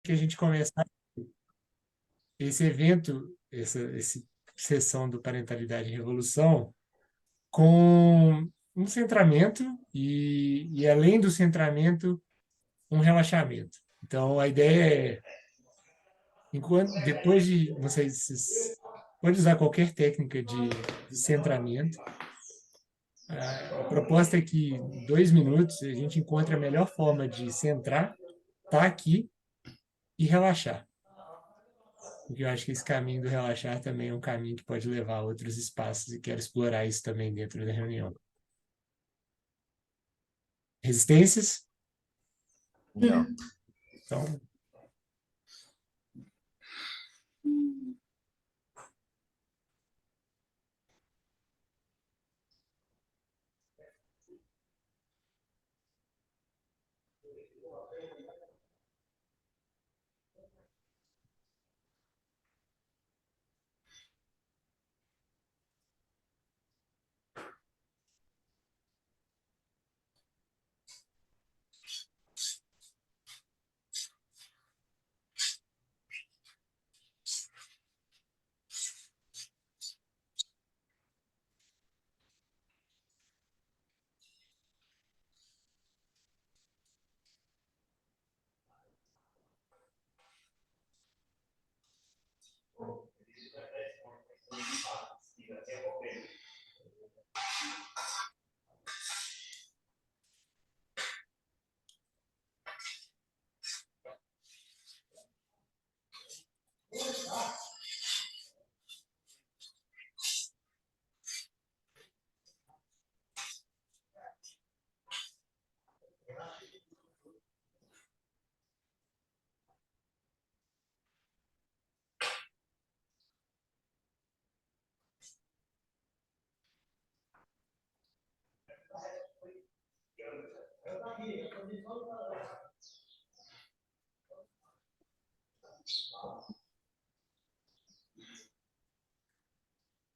que a gente começar esse evento, essa sessão do Parentalidade e Revolução, com um centramento e além do centramento, um relaxamento. Então, a ideia é, depois de, não sei se pode usar qualquer técnica de centramento. A proposta é que em 2 minutos a gente encontre a melhor forma de centrar, estar aqui e relaxar. Porque eu acho que esse caminho do relaxar também é um caminho que pode levar a outros espaços e quero explorar isso também dentro da reunião. Resistências? Não. Então,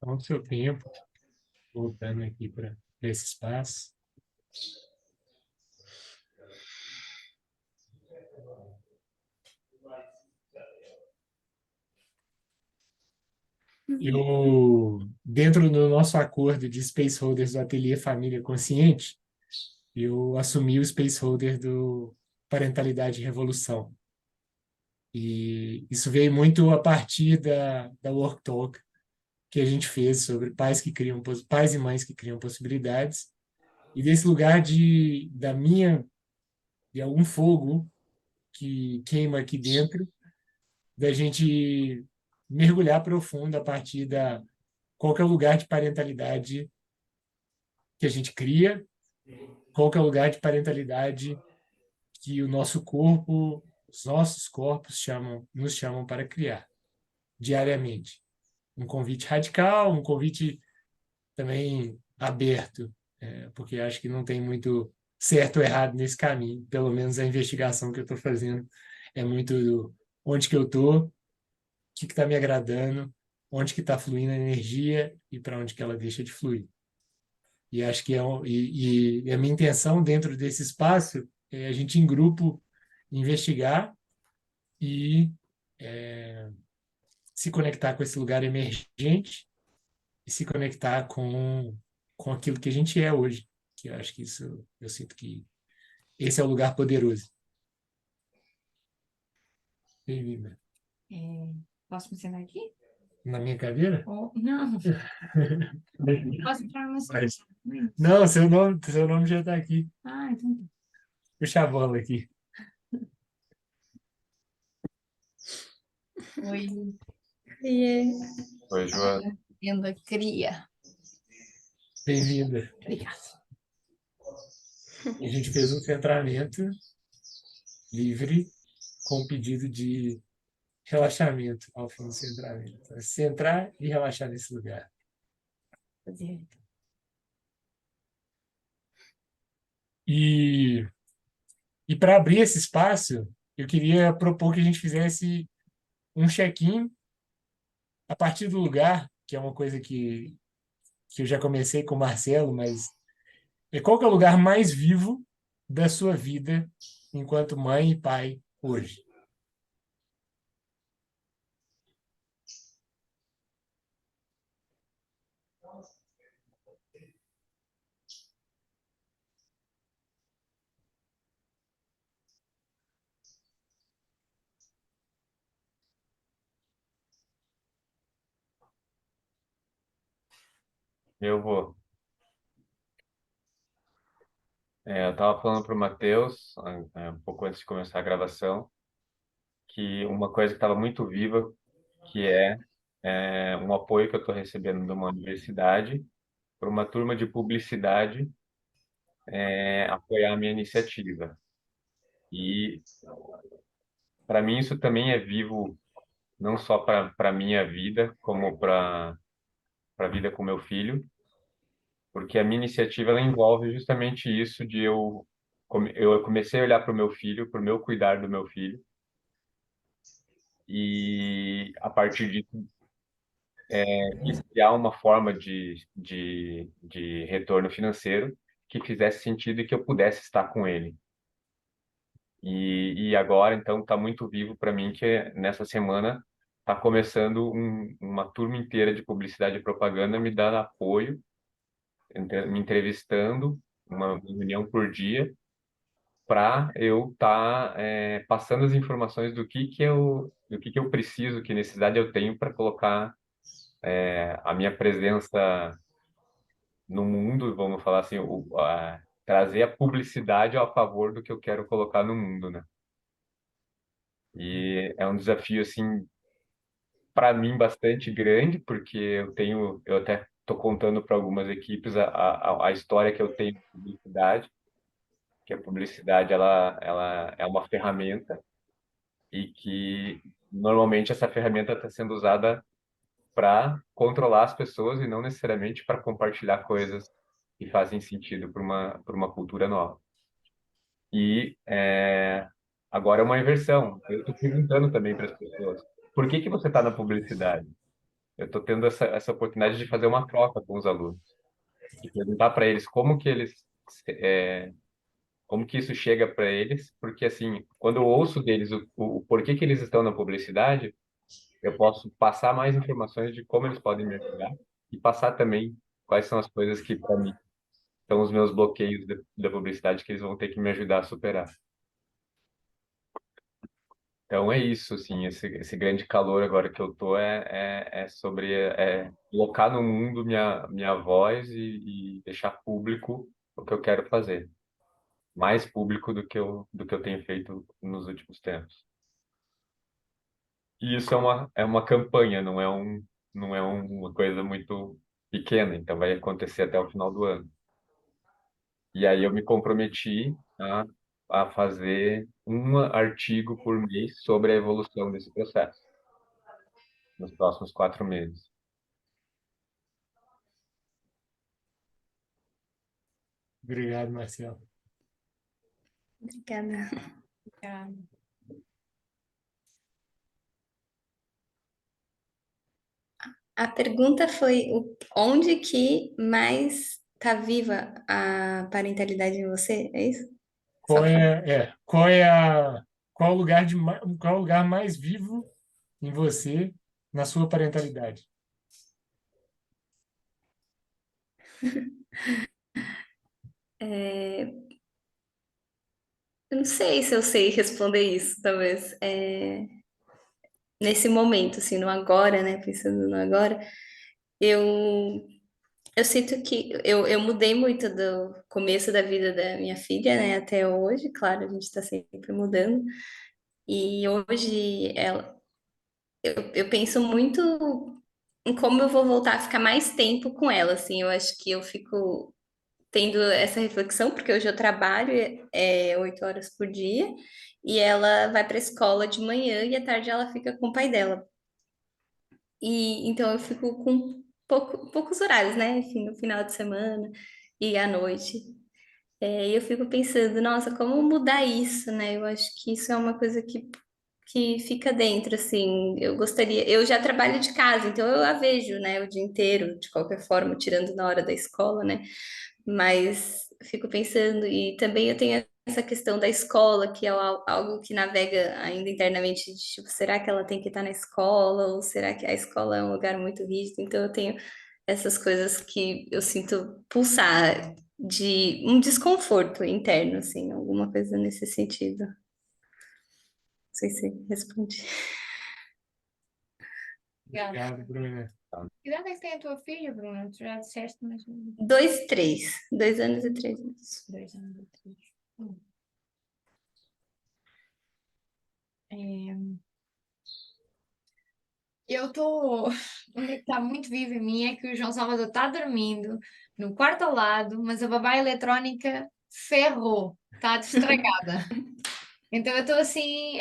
o seu tempo, voltando aqui para esse espaço. Dentro do nosso acordo de Spaceholders do Ateliê Família Consciente, eu assumi o Spaceholder do Parentalidade e Revolução. E isso veio muito a partir da Work Talk que a gente fez sobre pais e mães que criam possibilidades, e desse lugar de algum fogo que queima aqui dentro, da gente mergulhar profundo a partir da qual que é o lugar de parentalidade que a gente cria, qual que é o lugar de parentalidade que o nosso corpo, os nossos corpos nos chamam para criar diariamente. Um convite radical, um convite também aberto, porque acho que não tem muito certo ou errado nesse caminho. Pelo menos a investigação que eu estou fazendo é muito onde que eu estou, o que está me agradando, onde que está fluindo a energia e para onde que ela deixa de fluir. E acho que e a minha intenção dentro desse espaço é a gente em grupo investigar e se conectar com esse lugar emergente e se conectar com aquilo que a gente é hoje. Que eu acho que isso, eu sinto que esse é o lugar poderoso. Bem-vinda. Posso me sentar aqui? Na minha cadeira? Não. Posso entrar no Mas, não, seu nome já está aqui. Ah, então. Puxa a bola aqui. Oi. Cria. Oi, Joana. Bem-vinda, cria. Bem-vinda. Obrigada. A gente fez um centramento livre com pedido de relaxamento ao fim do centramento. Então, centrar e relaxar nesse lugar. Fazer. E para abrir esse espaço, eu queria propor que a gente fizesse um check-in a partir do lugar, que é uma coisa que eu já comecei com o Marcelo, mas qual que é o lugar mais vivo da sua vida enquanto mãe e pai hoje? Eu vou. Eu estava falando para o Matheus, um pouco antes de começar a gravação, que uma coisa que estava muito viva, que é um apoio que eu estou recebendo de uma universidade para uma turma de publicidade apoiar a minha iniciativa. E para mim isso também é vivo, não só para minha vida, como para a vida com meu filho, porque a minha iniciativa ela envolve justamente isso de eu comecei a olhar para o meu filho, para o meu cuidar do meu filho, e a partir disso quis criar uma forma de retorno financeiro que fizesse sentido e que eu pudesse estar com ele. E agora, então, está muito vivo para mim que nessa semana está começando uma turma inteira de publicidade e propaganda me dando apoio, me entrevistando, uma reunião por dia, para eu estar passando as informações do que eu preciso, que necessidade eu tenho para colocar a minha presença no mundo, vamos falar assim, trazer a publicidade a favor do que eu quero colocar no mundo, né? E é um desafio assim para mim bastante grande, porque eu até estou contando para algumas equipes a história que eu tenho de publicidade, que a publicidade ela é uma ferramenta e que normalmente essa ferramenta está sendo usada para controlar as pessoas e não necessariamente para compartilhar coisas que fazem sentido para uma cultura nova. E agora é uma inversão. Eu estou perguntando também para as pessoas, por que que você está na publicidade? Eu estou tendo essa oportunidade de fazer uma troca com os alunos e perguntar para eles como que isso chega para eles, porque assim, quando eu ouço deles o porquê que eles estão na publicidade, eu posso passar mais informações de como eles podem me ajudar e passar também quais são as coisas que para mim são os meus bloqueios da publicidade que eles vão ter que me ajudar a superar. Então é isso, assim, esse grande calor agora que eu tô é sobre colocar no mundo minha voz e deixar público o que eu quero fazer, mais público do que eu tenho feito nos últimos tempos. E isso é uma campanha, não é uma coisa muito pequena, então vai acontecer até o final do ano. E aí eu me comprometi a fazer um artigo por mês sobre a evolução desse processo, nos próximos 4 meses. Obrigado, Marcelo. Obrigada. Tá. A pergunta foi onde que mais está viva a parentalidade em você? É isso? Só Qual para. qual o lugar qual o lugar mais vivo em você na sua parentalidade? Eu não sei se eu sei responder isso, talvez. Nesse momento, assim, no agora, né? Pensando no agora, eu, eu sinto que eu mudei muito do começo da vida da minha filha, né? Até hoje, claro, a gente está sempre mudando. E hoje eu penso muito em como eu vou voltar a ficar mais tempo com ela, assim. Eu acho que eu fico tendo essa reflexão, porque hoje eu trabalho 8 horas por dia e ela vai para a escola de manhã e à tarde ela fica com o pai dela. E então eu fico com poucos horários, né? Enfim, no final de semana e à noite. E eu fico pensando, nossa, como mudar isso, né? Eu acho que isso é uma coisa que fica dentro, assim. Eu gostaria. Eu já trabalho de casa, então eu a vejo, né, o dia inteiro, de qualquer forma, tirando na hora da escola, né? Mas fico pensando, e também eu tenho essa questão da escola, que é algo que navega ainda internamente, de, tipo, será que ela tem que estar na escola, ou será que a escola é um lugar muito rígido? Então eu tenho essas coisas que eu sinto pulsar de um desconforto interno, assim, alguma coisa nesse sentido. Não sei se respondi. Obrigada. Obrigado, Bruna. Que idade é que tem a tua filha, Bruna? Tu já disseste, mas 2, 3. 2 anos e 3 meses. 2 anos e 3. É, eu estou. Onde é que está muito vivo em mim é que o João Salvador está dormindo no quarto ao lado, mas a babá eletrónica ferrou, está estragada. Então eu estou assim.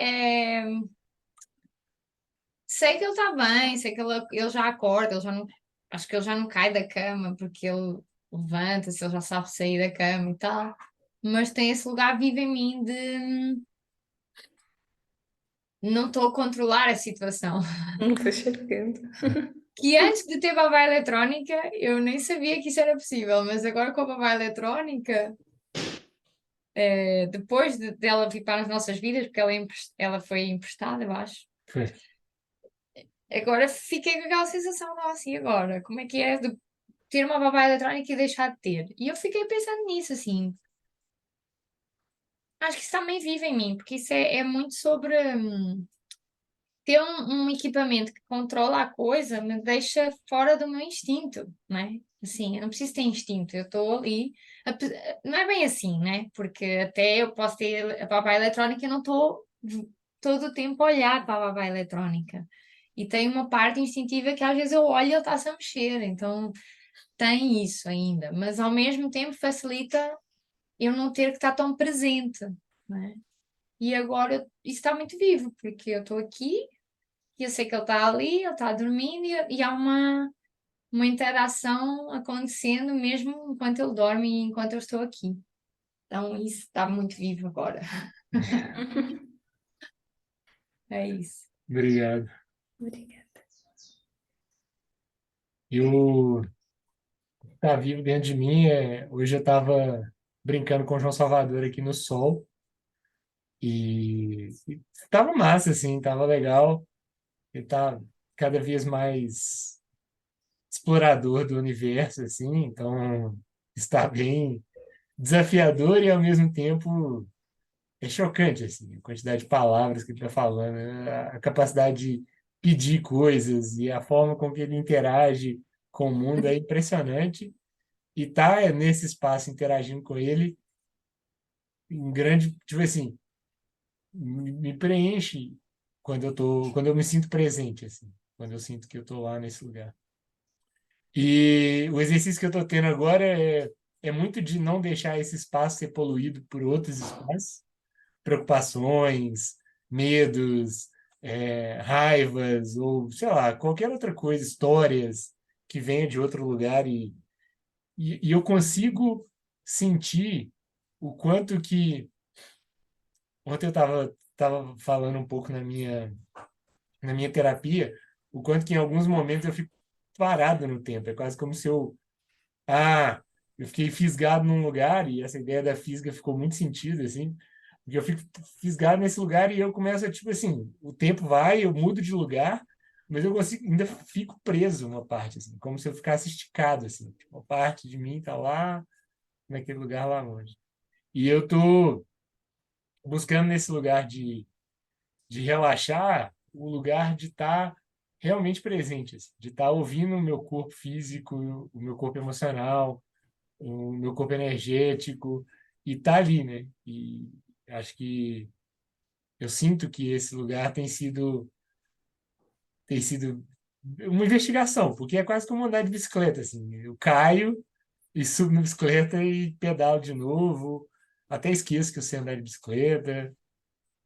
Sei que ele está bem, sei que ele já acorda, ele já não, acho que ele já não cai da cama porque ele levanta-se, ele já sabe sair da cama e tal. Mas tem esse lugar vivo em mim de não estou a controlar a situação. Não estou chegando. Que antes de ter babá eletrónica, eu nem sabia que isso era possível, mas agora com a babá eletrónica, depois dela vir para as nossas vidas, porque ela foi emprestada, eu acho, Foi. agora fiquei com aquela sensação, nossa, e agora? Como é que é de ter uma babá eletrónica e deixar de ter? E eu fiquei pensando nisso, assim. Acho que isso também vive em mim, porque isso é muito sobre ter um equipamento que controla a coisa, me deixa fora do meu instinto, não é? Assim, eu não preciso ter instinto, eu estou ali. Não é bem assim, né? Porque até eu posso ter a babá eletrónica e não estou todo o tempo a olhar para a babá eletrónica. E tem uma parte instintiva que às vezes eu olho e ele está-se a mexer, então tem isso ainda, mas ao mesmo tempo facilita eu não ter que estar tão presente, né? E agora isso está muito vivo, porque eu estou aqui e eu sei que ele está ali, ele está dormindo e há uma interação acontecendo mesmo enquanto ele dorme e enquanto eu estou aqui. Então isso está muito vivo agora. É isso. Obrigado. Obrigada. E o que tá vivo dentro de mim hoje eu estava brincando com o João Salvador aqui no sol e tava massa, assim, tava legal. Ele tá cada vez mais explorador do universo, assim, então está bem desafiador e ao mesmo tempo é chocante, assim, a quantidade de palavras que ele está falando, né? A capacidade de pedir coisas e a forma com que ele interage com o mundo é impressionante. E tá nesse espaço interagindo com ele, em grande, tipo assim, me preenche quando eu me sinto presente, assim, quando eu sinto que eu tô lá nesse lugar. E o exercício que eu tô tendo agora é muito de não deixar esse espaço ser poluído por outros espaços, preocupações, medos, raivas, ou sei lá, qualquer outra coisa, histórias que venha de outro lugar e eu consigo sentir o quanto que. Ontem eu tava falando um pouco na minha terapia, o quanto que em alguns momentos eu fico parado no tempo. É quase como se eu fiquei fisgado num lugar, e essa ideia da fisga ficou muito sentido, assim, porque eu fico fisgado nesse lugar e eu começo a, tipo assim, o tempo vai, eu mudo de lugar, mas eu consigo, ainda fico preso uma parte, assim, como se eu ficasse esticado, assim, tipo, uma parte de mim tá lá, naquele lugar lá longe. E eu tô buscando nesse lugar de relaxar, o lugar de estar realmente presente, assim, de estar ouvindo o meu corpo físico, o meu corpo emocional, o meu corpo energético, e estar ali, né? E acho que eu sinto que esse lugar tem sido uma investigação, porque é quase como andar de bicicleta, assim. Eu caio e subo na bicicleta e pedalo de novo, até esqueço que eu sei andar de bicicleta,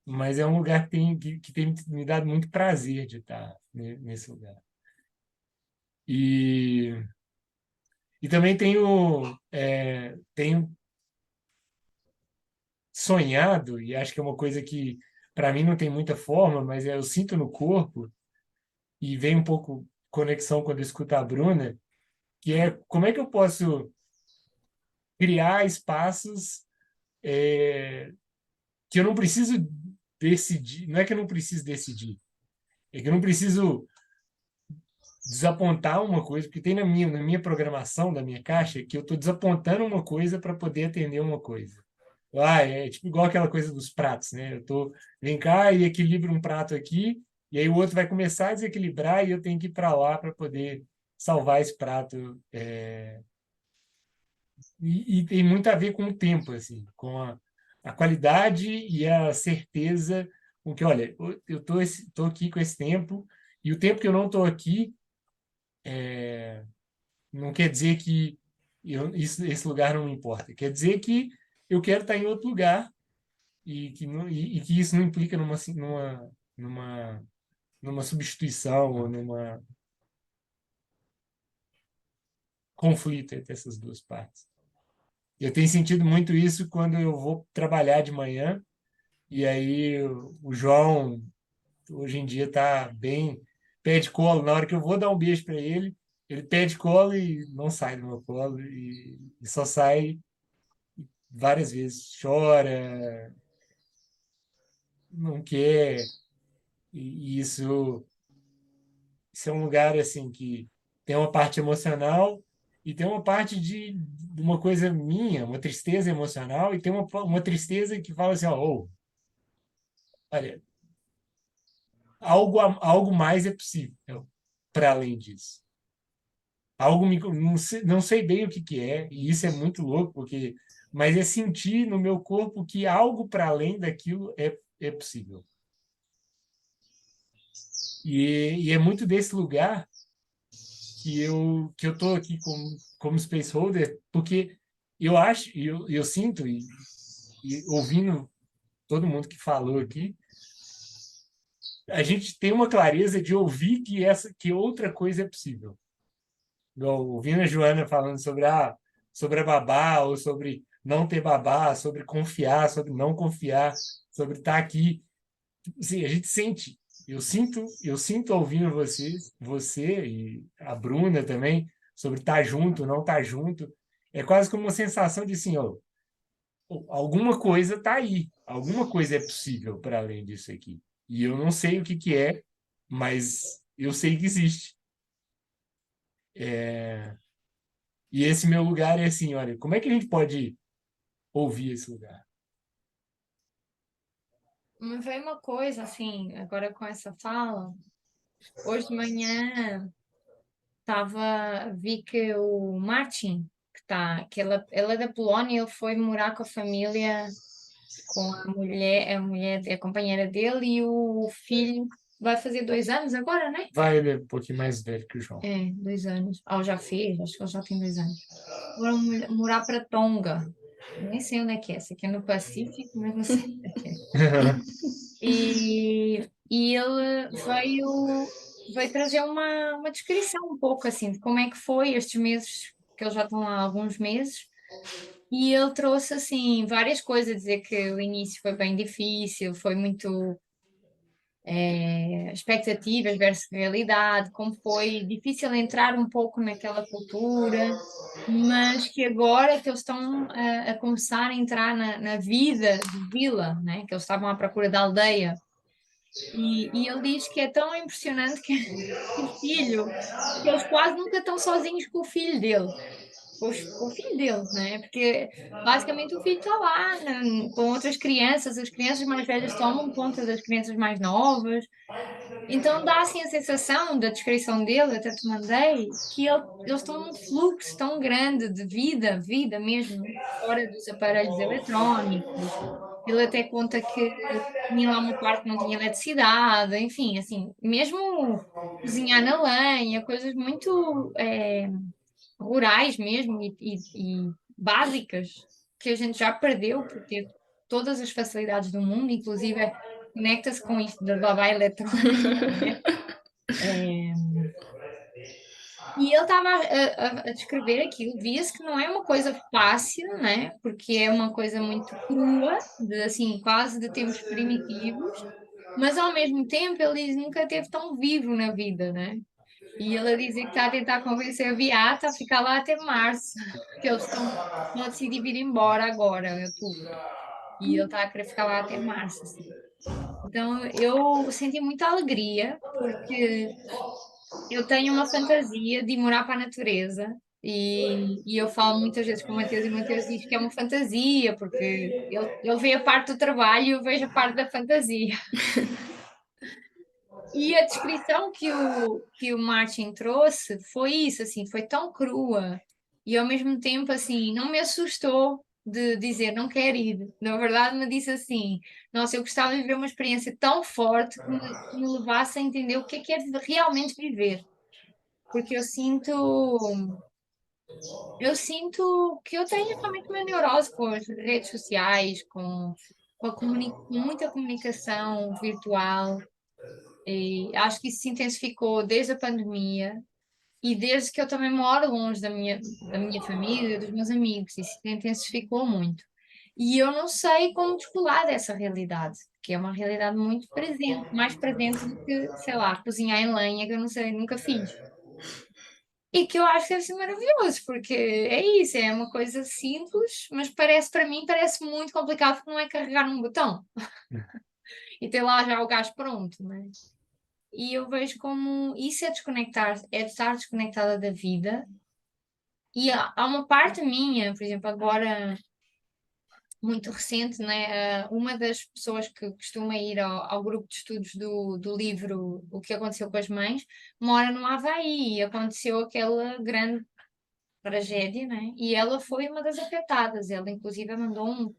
mas é um lugar que tem me dado muito prazer de estar nesse lugar. E, e também tenho sonhado, e acho que é uma coisa que para mim não tem muita forma, mas eu sinto no corpo, e vem um pouco conexão quando eu escuto a Bruna, que é como é que eu posso criar espaços que eu não preciso decidir, não é que eu não preciso decidir, é que eu não preciso desapontar uma coisa, porque tem na minha programação da minha caixa que eu estou desapontando uma coisa para poder atender uma coisa. É tipo igual aquela coisa dos pratos, né? Vem cá e equilibro um prato aqui E aí o outro vai começar a desequilibrar e eu tenho que ir para lá para poder salvar esse prato. E tem muito a ver com o tempo, assim, com a qualidade e a certeza com que, olha, eu tô aqui com esse tempo, e o tempo que eu não estou aqui não quer dizer que esse lugar não me importa. Quer dizer que eu quero estar em outro lugar e que isso não implica numa, numa substituição ou numa conflito entre essas duas partes. Eu tenho sentido muito isso quando eu vou trabalhar de manhã, e aí o João, hoje em dia, está bem pede colo. Na hora que eu vou dar um beijo para ele, ele pede colo e não sai do meu colo, e só sai várias vezes. Chora, não quer, e isso é um lugar assim que tem uma parte emocional e tem uma parte de uma coisa minha, uma tristeza emocional, e tem uma tristeza que fala assim, ó, "Ô, olha, algo mais é possível para além disso. Não sei bem o que que é, e isso é muito louco, mas é sentir no meu corpo que algo para além daquilo é possível. E é muito desse lugar que eu tô aqui como spaceholder, porque eu acho, eu sinto, e ouvindo todo mundo que falou aqui, a gente tem uma clareza de ouvir que outra coisa é possível. Igual ouvindo a Joana falando sobre a babá, ou sobre não ter babá, sobre confiar, sobre não confiar, sobre estar aqui. Sim, a gente sente. Eu sinto ouvindo você e a Bruna também, sobre estar junto, não estar junto. É quase como uma sensação de assim, ó, alguma coisa está aí, alguma coisa é possível para além disso aqui. E eu não sei o que que é, mas eu sei que existe. E esse meu lugar é assim, olha, como é que a gente pode ouvir esse lugar? Me veio uma coisa assim, agora com essa fala. Hoje de manhã vi que o Martin, ele é da Polónia, ele foi morar com a família, com a companheira dele e o filho, vai fazer 2 anos agora, né? Vai, ele é um pouquinho mais velho que o João. É, 2 anos. Ah, já fez, acho que ele já tem 2 anos. Foram morar para Tonga. Nem sei onde é que é, esse aqui é no Pacífico, mas não sei onde é que é. E ele veio trazer uma descrição um pouco assim de como é que foi estes meses, que eles já estão lá há alguns meses, e ele trouxe assim várias coisas, a dizer que o início foi bem difícil, foi muito expectativas versus realidade, como foi difícil entrar um pouco naquela cultura, mas que agora que eles estão a começar a entrar na vida de vila, né? Que eles estavam à procura da aldeia. E ele diz que é tão impressionante que o filho, que eles quase nunca estão sozinhos com o filho dele, com o filho dele, né? Porque basicamente o filho está lá com outras crianças, as crianças mais velhas tomam conta das crianças mais novas, então dá assim a sensação da descrição dele, até te mandei, que eles estão num fluxo tão grande de vida, vida mesmo, fora dos aparelhos eletrónicos. Ele até conta que tinha lá uma parte que não tinha eletricidade, enfim, assim, mesmo cozinhar na lenha, coisas muito rurais mesmo e básicas que a gente já perdeu por ter todas as facilidades do mundo, inclusive conecta-se com isto da babá eletrónica, né? E ele estava a descrever aquilo, via-se que não é uma coisa fácil, né? Porque é uma coisa muito crua, assim, quase de tempos primitivos, mas ao mesmo tempo ele diz, nunca esteve tão vivo na vida, né? E ele a dizer que está a tentar convencer a Beata a ficar lá até março, que eles estão a decidir vir embora agora, em outubro. E ele está a querer ficar lá até março, assim. Então eu senti muita alegria, porque eu tenho uma fantasia de morar para a natureza e eu falo muitas vezes com o Mateus diz que é uma fantasia, porque ele vê a parte do trabalho e eu vejo a parte da fantasia. E a descrição que o Martin trouxe foi isso, assim, foi tão crua e ao mesmo tempo, assim, não me assustou de dizer não quero ir. Na verdade, me disse assim: nossa, eu gostava de viver uma experiência tão forte que me levasse a entender o que é realmente viver. Porque eu sinto que eu tenho realmente uma neurose com as redes sociais, com muita comunicação virtual. E acho que isso se intensificou desde a pandemia e desde que eu também moro longe da minha família, dos meus amigos. Isso se intensificou muito. E eu não sei como descolar dessa realidade, que é uma realidade muito presente, mais presente do que, sei lá, cozinhar em lenha, que eu não sei, nunca fiz. E que eu acho que deve ser maravilhoso, porque é isso, é uma coisa simples, mas para mim, parece muito complicado, porque não é carregar um botão e ter lá já o gás pronto, né? E eu vejo como isso é estar desconectada da vida. E há uma parte minha, por exemplo, agora, muito recente, né? Uma das pessoas que costuma ir ao grupo de estudos do livro O que Aconteceu com as Mães, mora no Havaí e aconteceu aquela grande tragédia, né? E ela foi uma das afetadas. Ela, inclusive, mandou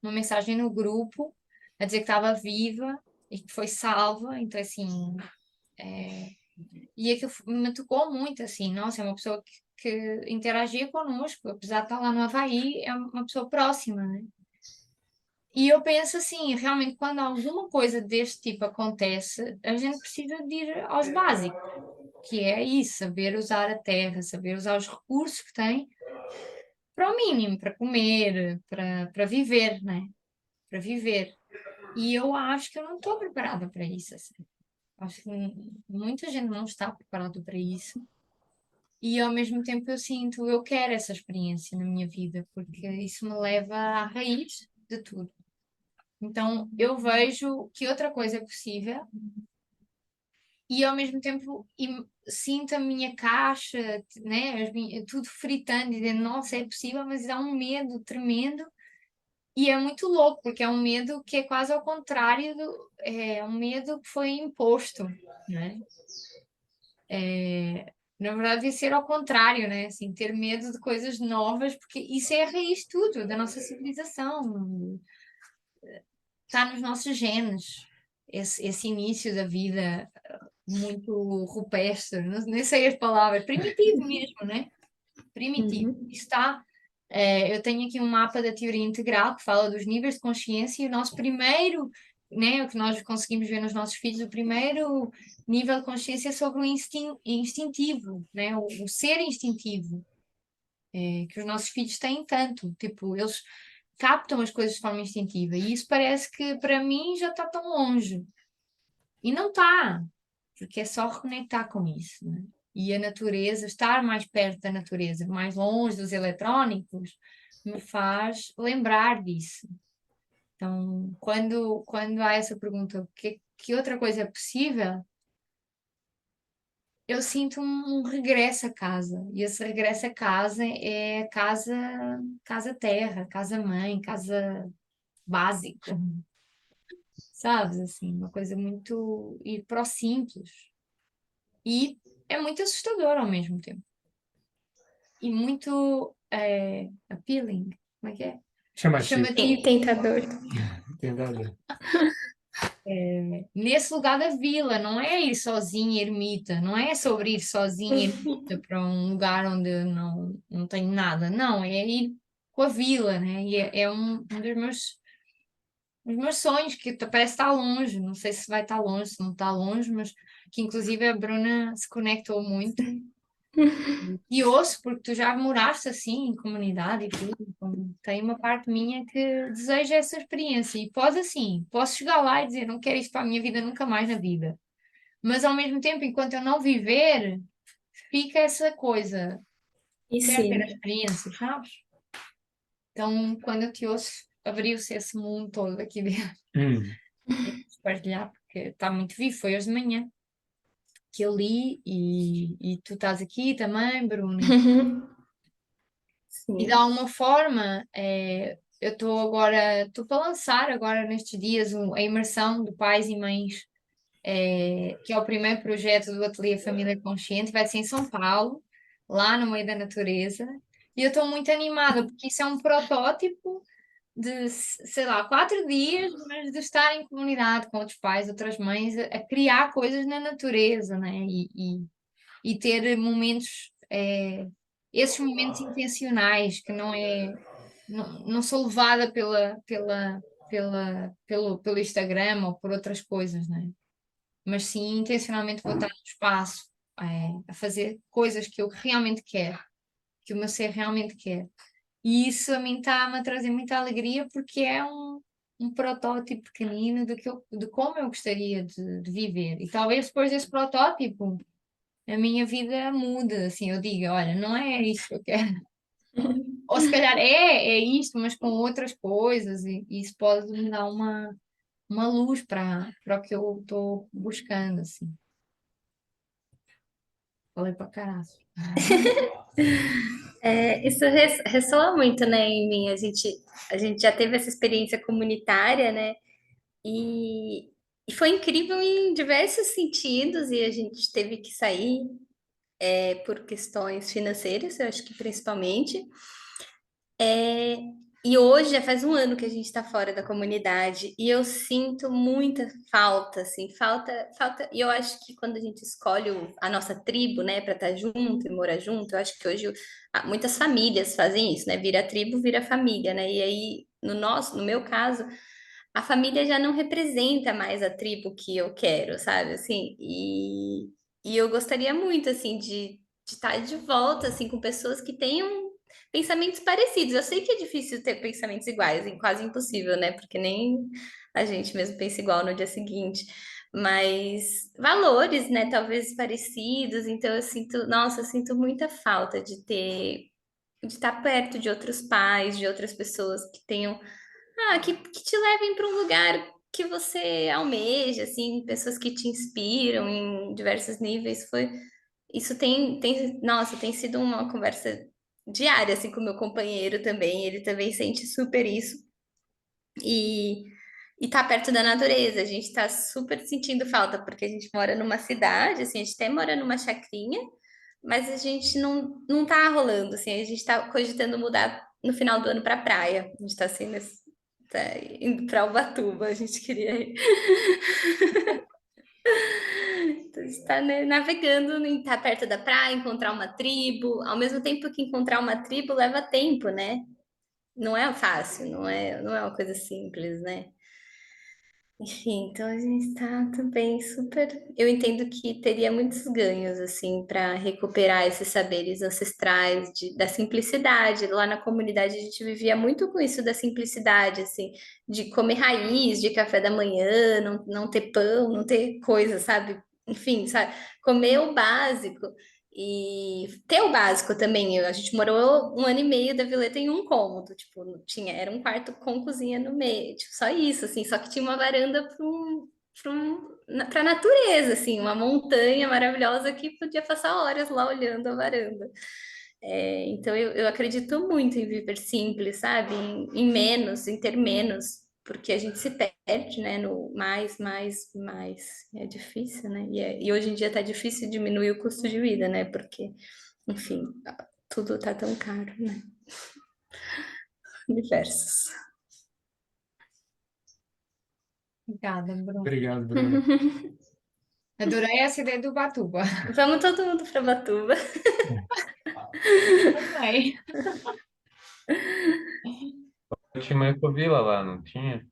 uma mensagem no grupo a dizer que estava viva e que foi salva. Então, assim, e aquilo me tocou muito, assim. Nossa, é uma pessoa que interagia connosco, apesar de estar lá no Havaí, é uma pessoa próxima, né? E eu penso assim, realmente, quando alguma coisa deste tipo acontece, a gente precisa de ir aos básicos, que é isso, saber usar a terra, saber usar os recursos que tem para o mínimo, para comer, para viver, né? Para viver. E eu acho que eu não estou preparada para isso, assim. Acho que muita gente não está preparada para isso. E ao mesmo tempo eu quero essa experiência na minha vida, porque isso me leva à raiz de tudo. Então eu vejo que outra coisa é possível e ao mesmo tempo sinto a minha caixa, né, tudo fritando, dizendo, nossa, é possível, mas há um medo tremendo. E é muito louco, porque é um medo que é quase ao contrário é um medo que foi imposto, né? Na verdade, devia ser ao contrário, né? Assim, ter medo de coisas novas, porque isso é a raiz de tudo, da nossa civilização. Está nos nossos genes, esse início da vida muito rupestre, nem sei as palavras, primitivo mesmo, né? Primitivo. Está. Eu tenho aqui um mapa da teoria integral que fala dos níveis de consciência e o nosso primeiro, né, o que nós conseguimos ver nos nossos filhos, o primeiro nível de consciência é sobre o instintivo, né, o ser instintivo, que os nossos filhos têm tanto, tipo, eles captam as coisas de forma instintiva e isso parece que para mim já está tão longe. E não está, porque é só reconectar com isso, né? E a natureza, estar mais perto da natureza, mais longe dos eletrónicos, me faz lembrar disso. Então, quando há essa pergunta, que outra coisa é possível? Eu sinto um regresso a casa. E esse regresso a casa é casa terra, casa mãe, casa básica, sabes? Assim, uma coisa muito ir para o simples. E é muito assustador ao mesmo tempo. E muito appealing. Como é que é? Chamativo. Chamativo. Tentador. Tentador. Nesse lugar da vila, não é ir sozinha, ermita, não é sobre ir sozinha, ermita, para um lugar onde não tem nada, não, é ir com a vila, né? E é um dos meus sonhos, que parece estar longe, não sei se vai estar longe, se não está longe, mas que inclusive a Bruna se conectou muito. E ouço, porque tu já moraste assim em comunidade e tudo, então tem uma parte minha que deseja essa experiência. E pode assim, posso chegar lá e dizer, não quero isto para a minha vida nunca mais na vida. Mas ao mesmo tempo, enquanto eu não viver, fica essa coisa, E quero ter a sim. experiência, sabes? Então, quando eu te ouço, abriu-se esse mundo todo aqui dentro. Hum. Partilhar, porque está muito vivo, foi hoje de manhã que eu li e tu estás aqui também, Bruno. E de Sim. alguma forma, eu estou para lançar agora nestes dias a imersão de pais e mães que é o primeiro projeto do Ateliê Família Consciente, vai ser em São Paulo, lá no meio da natureza. E eu estou muito animada, porque isso é um protótipo de, sei lá, 4 dias, mas de estar em comunidade com outros pais, outras mães, a criar coisas na natureza, né? E ter momentos, esses momentos intencionais, que não sou levada pelo Instagram ou por outras coisas, né? Mas sim, intencionalmente vou estar no espaço, a fazer coisas que eu realmente quero, que o meu ser realmente quer. E isso a mim está-me a trazer muita alegria porque é um protótipo pequenino de como eu gostaria de viver. E talvez depois desse protótipo a minha vida muda, assim, eu digo, olha, não é isto que eu quero. Ou se calhar é isto, mas com outras coisas, e isso pode me dar uma luz para o que eu estou buscando, assim. Falei para caralho. Isso ressoa muito, né, em mim. A gente já teve essa experiência comunitária, né? E foi incrível em diversos sentidos, e a gente teve que sair, por questões financeiras, eu acho que principalmente. É, e hoje já faz um ano que a gente está fora da comunidade e eu sinto muita falta, assim, falta. E eu acho que quando a gente escolhe a nossa tribo, né, para estar junto e morar junto, eu acho que hoje muitas famílias fazem isso, né? Vira tribo, vira família, né? E aí, no meu caso, a família já não representa mais a tribo que eu quero, sabe? Assim, e eu gostaria muito, assim, de estar de volta, assim, com pessoas que tenham pensamentos parecidos. Eu sei que é difícil ter pensamentos iguais, é quase impossível, né? Porque nem a gente mesmo pensa igual no dia seguinte. Mas valores, né? Talvez parecidos. Então eu sinto, nossa, eu sinto muita falta de estar perto de outros pais, de outras pessoas que tenham, que te levem para um lugar que você almeja, assim, pessoas que te inspiram em diversos níveis. Isso nossa, tem sido uma conversa diária, assim, com o meu companheiro também. Ele também sente super isso. E, e tá perto da natureza. A gente tá super sentindo falta, porque a gente mora numa cidade, assim, a gente até mora numa chacrinha, mas a gente não tá rolando, assim, a gente tá cogitando mudar no final do ano pra praia. A gente tá assim, tá indo pra Ubatuba, a gente queria ir. Então, está, né, navegando, estar perto da praia, encontrar uma tribo. Ao mesmo tempo que encontrar uma tribo leva tempo, né? Não é fácil, não é uma coisa simples, né? Enfim, então a gente está também super. Eu entendo que teria muitos ganhos, assim, para recuperar esses saberes ancestrais, da simplicidade. Lá na comunidade a gente vivia muito com isso da simplicidade, assim, de comer raiz, de café da manhã, não ter pão, não ter coisa, sabe? Enfim, sabe? Comer o básico. E ter o básico também. A gente morou um ano e meio da Vileta em um cômodo, tipo, era um quarto com cozinha no meio, tipo, só isso, assim, só que tinha uma varanda para natureza, assim, uma montanha maravilhosa que podia passar horas lá olhando a varanda. Então eu acredito muito em viver simples, sabe? Em menos, em ter menos, porque a gente se perde, né? No mais, mais, mais. É difícil, né? E hoje em dia tá difícil diminuir o custo de vida, né? Porque, enfim, tudo tá tão caro, né? Diversos. Obrigada, Bruno. Obrigado, Bruno. Adorei essa ideia do Batuba. Vamos todo mundo para Batuba. Também. Tinha uma ecovila lá, não tinha?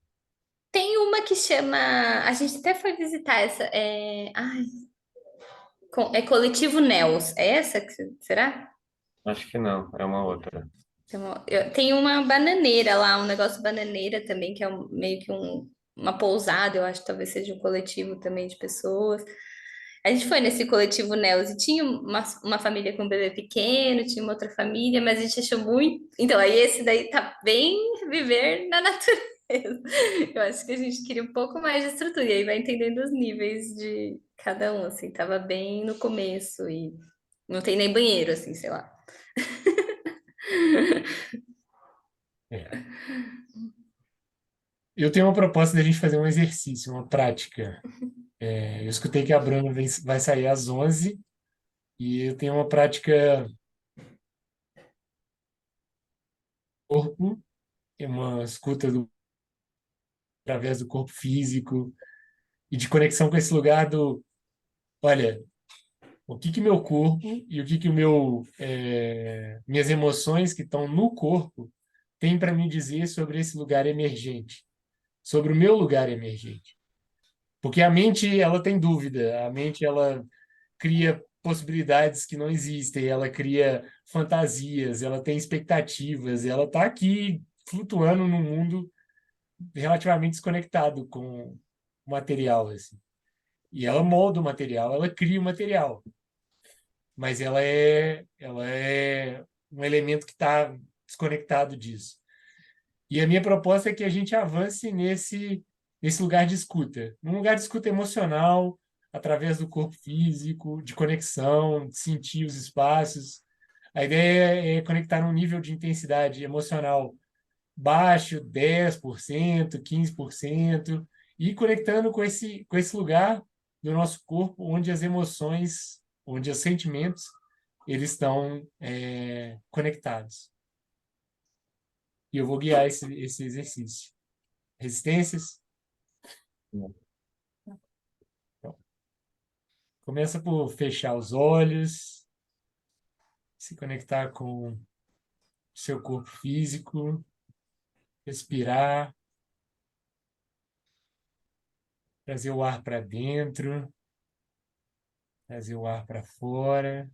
Tem uma que chama. A gente até foi visitar essa. É Coletivo Nels. É essa que será? Acho que não, é uma outra. Tem uma bananeira lá, um negócio bananeira também, que é meio que uma pousada, eu acho que talvez seja um coletivo também de pessoas. A gente foi nesse coletivo Nels e tinha uma família com um bebê pequeno, tinha uma outra família, mas a gente achou muito. Então, aí esse daí tá bem viver na natureza. Eu acho que a gente queria um pouco mais de estrutura, e aí vai entendendo os níveis de cada um, assim, tava bem no começo e não tem nem banheiro, assim, sei lá. É. Eu tenho uma proposta da gente fazer um exercício, uma prática. Eu escutei que a Bruna vai sair às 11 e eu tenho uma prática corpo, é uma escuta através do corpo físico e de conexão com esse lugar olha, o que que meu corpo e o que que minhas emoções que estão no corpo têm para me dizer sobre esse lugar emergente, sobre o meu lugar emergente. Porque a mente, ela tem dúvida, a mente, ela cria possibilidades que não existem, ela cria fantasias, ela tem expectativas, ela está aqui flutuando num mundo relativamente desconectado com o material, assim. E ela molda o material, ela cria o material, mas ela é um elemento que está desconectado disso. E a minha proposta é que a gente avance nesse lugar de escuta, num lugar de escuta emocional, através do corpo físico, de conexão, de sentir os espaços. A ideia é conectar num nível de intensidade emocional baixo, 10%, 15%, e ir conectando com esse lugar do nosso corpo onde as emoções, onde os sentimentos, eles estão conectados. E eu vou guiar esse exercício. Resistências? Então, começa por fechar os olhos, se conectar com o seu corpo físico, respirar, trazer o ar para dentro, trazer o ar para fora,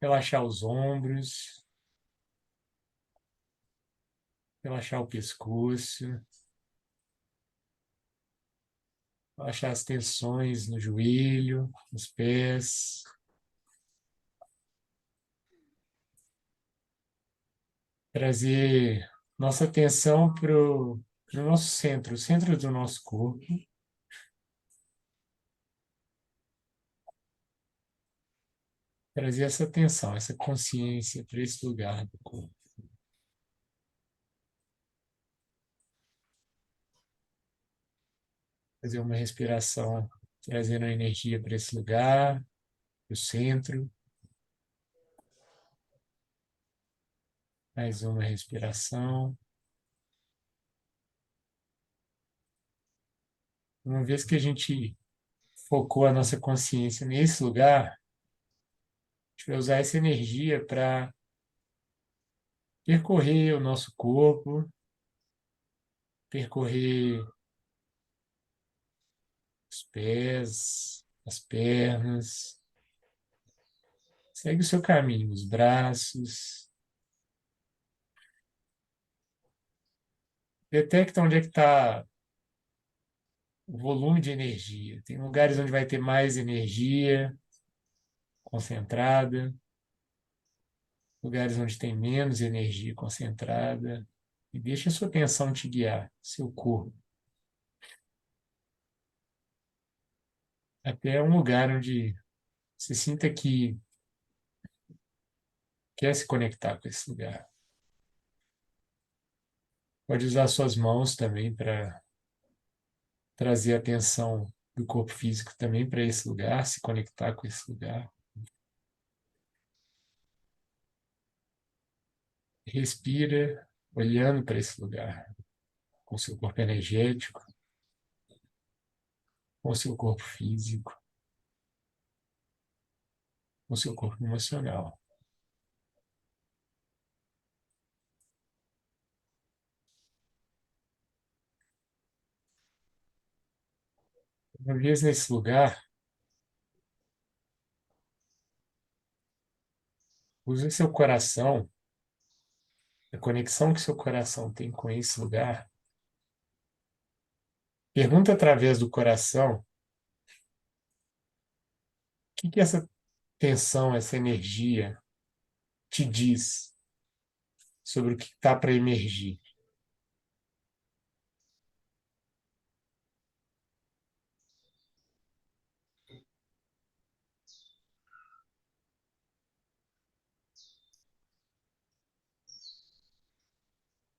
relaxar os ombros, relaxar o pescoço, relaxar as tensões no joelho, nos pés. Trazer nossa atenção para o nosso centro, o centro do nosso corpo. Trazer essa atenção, essa consciência para esse lugar do corpo. Fazer uma respiração, trazendo a energia para esse lugar, para o centro. Mais uma respiração. Uma vez que a gente focou a nossa consciência nesse lugar, a gente vai usar essa energia para percorrer o nosso corpo, percorrer os pés, as pernas. Segue o seu caminho, os braços. Detecta onde é que está o volume de energia. Tem lugares onde vai ter mais energia concentrada, lugares onde tem menos energia concentrada. E deixa a sua atenção te guiar, seu corpo, até um lugar onde você sinta que quer se conectar com esse lugar. Pode usar suas mãos também para trazer a atenção do corpo físico também para esse lugar, se conectar com esse lugar. Respira olhando para esse lugar, com seu corpo energético, com seu corpo físico, com seu corpo emocional. Uma vez nesse lugar, use seu coração, a conexão que seu coração tem com esse lugar. Pergunta através do coração o que essa tensão, essa energia te diz sobre o que está para emergir.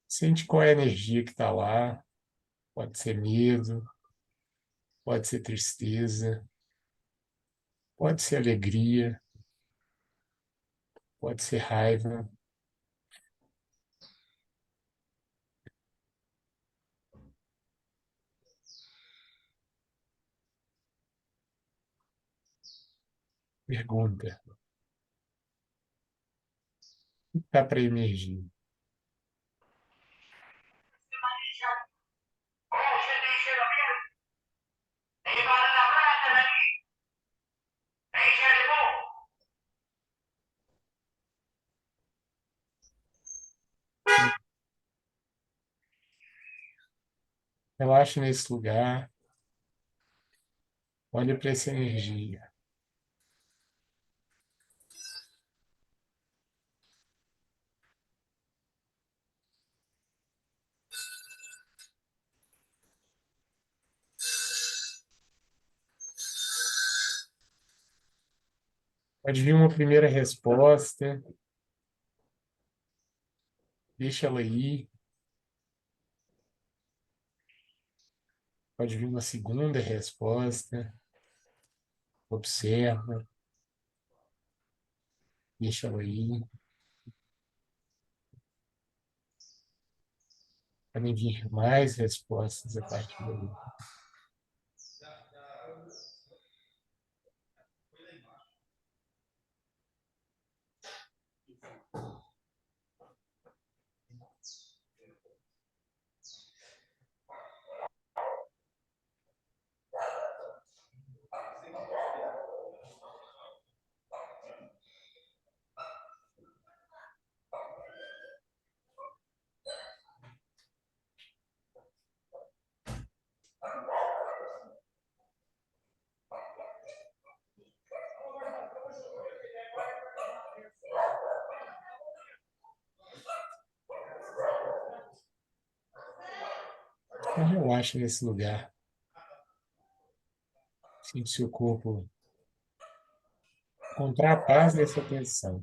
Sente qual é a energia que está lá. Pode ser medo, pode ser tristeza, pode ser alegria, pode ser raiva. Pergunta: o que está para emergir? Relaxa nesse lugar, olha para essa energia. Pode vir uma primeira resposta, deixa ela ir. Pode vir uma segunda resposta, observa, deixa ela ir. Podem vir mais respostas a partir daí. Então, relaxa nesse lugar. Sente seu corpo encontrar a paz nessa tensão.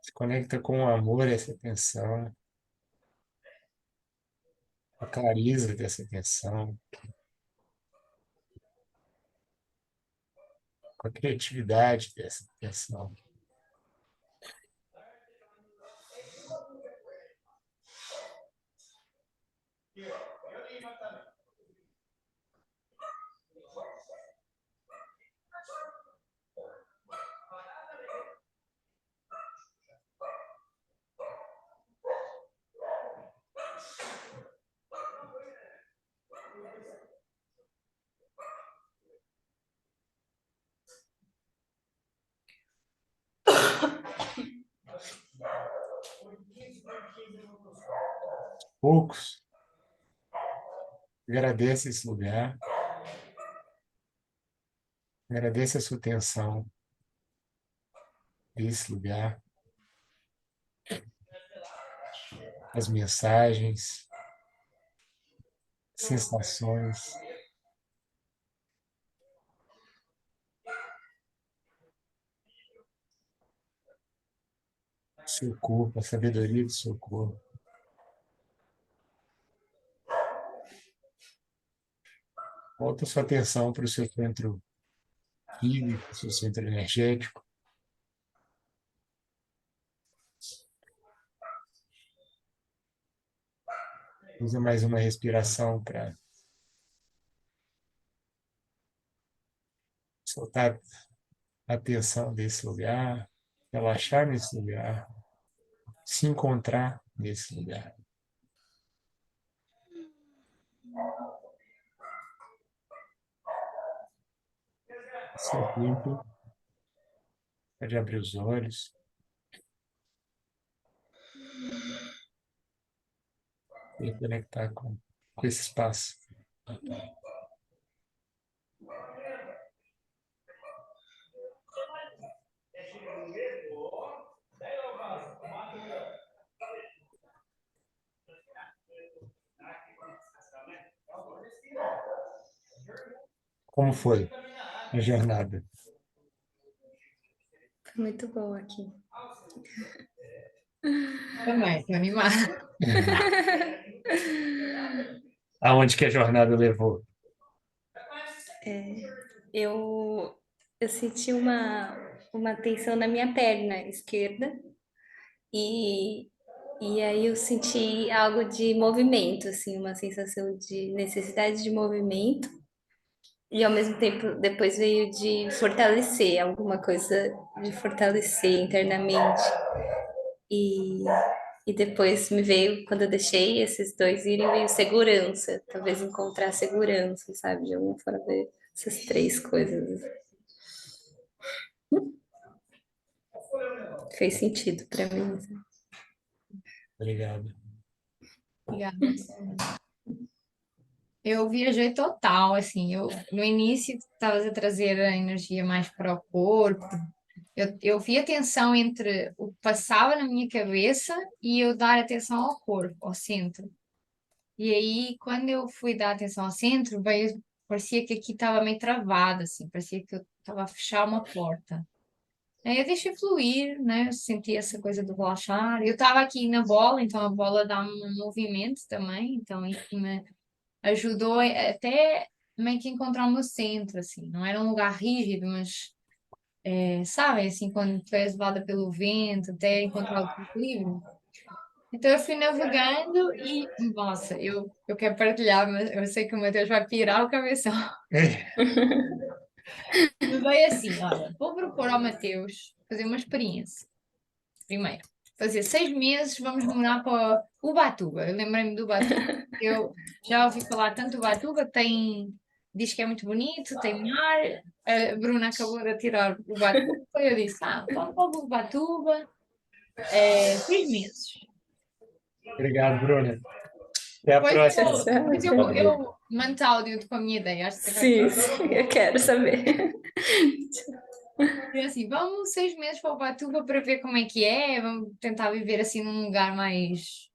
Se conecta com o amor essa tensão, a clareza dessa tensão, com a criatividade dessa tensão. Poucos, agradece esse lugar, agradece a sua atenção desse lugar, as mensagens, sensações, seu corpo, a sabedoria do seu corpo. Volta sua atenção para o seu centro físico, seu centro energético. Usa mais uma respiração para soltar a atenção desse lugar, relaxar nesse lugar, se encontrar nesse lugar. Seu tempo, pode abrir os olhos. E conectar com esse espaço. Como foi a jornada? Foi muito bom aqui. Também, estou animada. Aonde que a jornada levou? Eu, eu senti uma tensão na minha perna esquerda e, e aí eu senti algo de movimento, assim, uma sensação de necessidade de movimento e ao mesmo tempo depois veio de fortalecer, alguma coisa de fortalecer internamente. E, e depois me veio, quando eu deixei esses dois irem, veio segurança, talvez encontrar segurança, sabe? De alguma forma, ver essas três coisas. Fez sentido para mim. Sabe? Obrigado. Obrigada. Eu viajei total, assim, no início estavas a trazer a energia mais para o corpo, eu vi a tensão entre o que passava na minha cabeça e eu dar atenção ao corpo, ao centro. E aí, quando eu fui dar atenção ao centro, parecia que aqui estava meio travado, assim, parecia que eu estava a fechar uma porta. Aí eu deixei fluir, né? Eu senti essa coisa do relaxar. Eu estava aqui na bola, então a bola dá um movimento também, então isso me ajudou até meio que encontrar o meu centro, assim. Não era um lugar rígido, mas, sabe, assim, quando tu és levada pelo vento, até encontrar o teu equilíbrio. Então eu fui navegando e, nossa, eu quero partilhar, mas eu sei que o Matheus vai pirar o cabeção. Mas é assim, olha, vou propor ao Matheus fazer uma experiência. Primeiro, fazer 6 meses, vamos morar para Ubatuba. Eu lembrei-me do Ubatuba. Eu já ouvi falar tanto do Ubatuba, diz que é muito bonito, tem mar. A Bruna acabou de tirar o Ubatuba. Eu disse, vamos para o Ubatuba. 6 meses. Obrigado, Bruna. Até a Depois próxima. Tchau. eu mando áudio com a minha ideia. Acho que você vai Sim, sim, eu quero saber. dizer assim, vamos 6 meses para Ubatuba para ver como é que é. Vamos tentar viver assim num lugar mais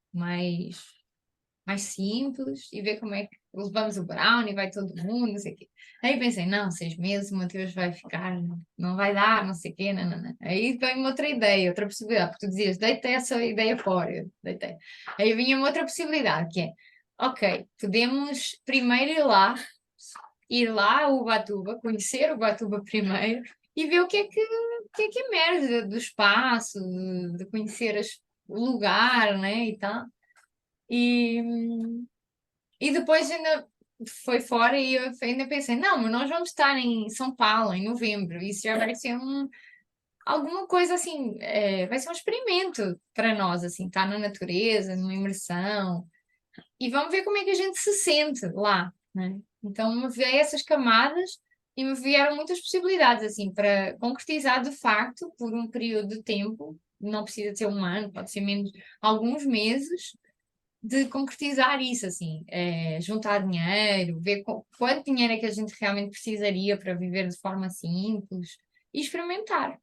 simples e ver como é que levamos o Brownie, vai todo mundo, não sei o quê. Aí pensei, não, 6 meses o Mateus vai ficar, não vai dar, não sei o quê, não, não, não. Aí veio-me outra ideia, outra possibilidade, porque tu dizias, deita essa ideia fora, eu deitei. Aí vinha-me outra possibilidade, que é, ok, podemos primeiro ir lá a Ubatuba, conhecer Ubatuba primeiro e ver o que é que emerge do espaço, de conhecer o lugar, né, e tal. E, e depois ainda foi fora e eu ainda pensei, não, mas nós vamos estar em São Paulo em novembro, isso já vai ser alguma coisa assim, vai ser um experimento para nós, assim, estar na natureza, numa imersão, e vamos ver como é que a gente se sente lá, né? Então me veio essas camadas e me vieram muitas possibilidades, assim, para concretizar de facto por um período de tempo, não precisa ser um ano, pode ser menos, alguns meses, de concretizar isso, assim, juntar dinheiro, ver quanto dinheiro é que a gente realmente precisaria para viver de forma simples e experimentar.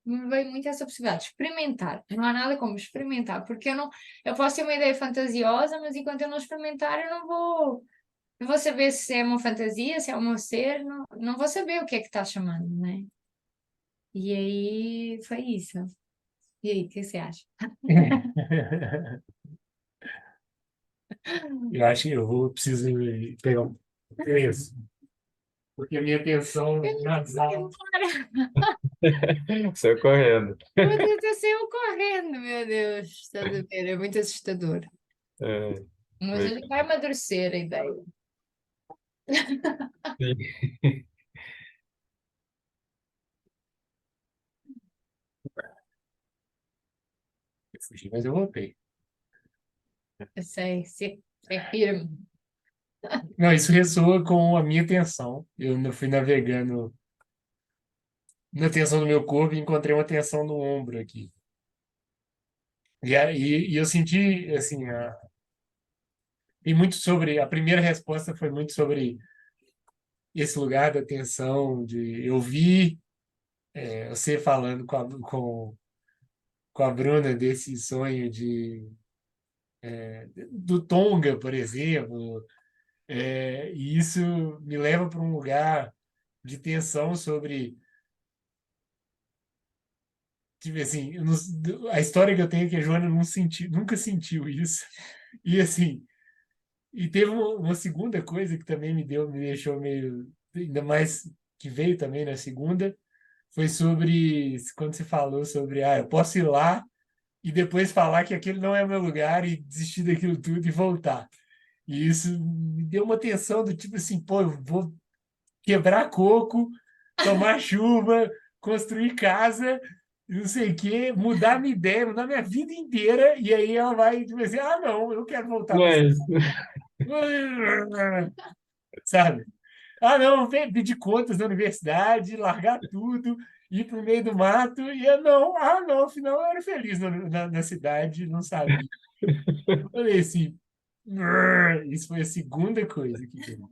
Me veio muito essa possibilidade, experimentar. Não há nada como experimentar, porque eu posso ter uma ideia fantasiosa, mas enquanto eu não experimentar, eu não vou saber se é uma fantasia, se é o meu ser, não vou saber o que é que está chamando, né? E aí foi isso. E aí, o que você acha? Eu acho que preciso pegar um peso, porque a minha atenção Eu não nas sei, aulas. Saiu correndo. meu Deus, eu saiu correndo, meu Deus. Estás a ver? É muito assustador. É, Mas a meio gente vai amadurecer a ideia. que Eu fugi, mas eu voltei. Eu sei, se é firme. Não, isso ressoa com a minha tensão. Eu fui navegando na tensão do meu corpo e encontrei uma tensão no ombro aqui. E eu senti, assim, e muito sobre. A primeira resposta foi muito sobre esse lugar da tensão, de eu vi você falando com a Bruna desse sonho do Tonga, por exemplo, e isso me leva para um lugar de tensão sobre Tipo assim, a história que eu tenho é que a Joana nunca sentiu isso. E assim, e teve uma segunda coisa que também me deixou meio, ainda mais que veio também na segunda, foi sobre quando você falou sobre, eu posso ir lá e depois falar que aquele não é o meu lugar e desistir daquilo tudo e voltar. E isso me deu uma tensão do tipo assim, pô, eu vou quebrar coco, tomar chuva, construir casa, não sei o quê, mudar minha ideia, mudar minha vida inteira, e aí ela vai tipo assim, não, eu quero voltar para essa. Mas, Sabe? Não, pedir contas na universidade, largar tudo, ir para o meio do mato, e eu não, afinal eu era feliz na cidade, não sabia. Eu falei assim, isso foi a segunda coisa que veio.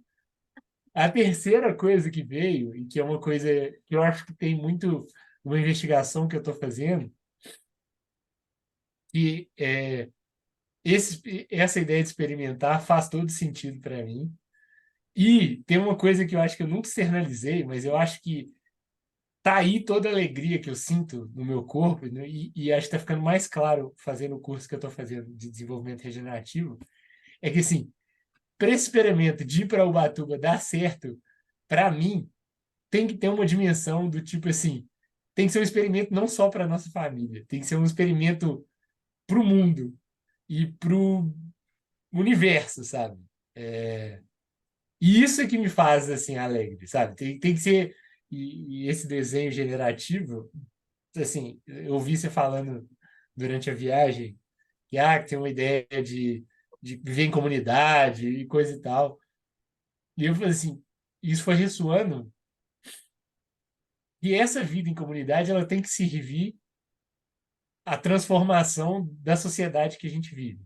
A terceira coisa que veio, e que é uma coisa que eu acho que tem muito uma investigação que eu estou fazendo, que essa ideia de experimentar faz todo sentido para mim. E tem uma coisa que eu acho que eu nunca externalizei, mas eu acho que tá aí toda a alegria que eu sinto no meu corpo, né? E acho que está ficando mais claro fazendo o curso que eu estou fazendo de desenvolvimento regenerativo, é que assim, para esse experimento de ir para Ubatuba dar certo, para mim, tem que ter uma dimensão do tipo assim, tem que ser um experimento não só para nossa família, tem que ser um experimento para o mundo e para o universo, sabe? E isso é que me faz assim alegre, sabe? Tem que ser e esse desenho generativo, assim, eu ouvi você falando durante a viagem que tem uma ideia de viver em comunidade e coisa e tal. E eu falei assim, isso foi ressoando. E essa vida em comunidade, ela tem que servir à transformação da sociedade que a gente vive.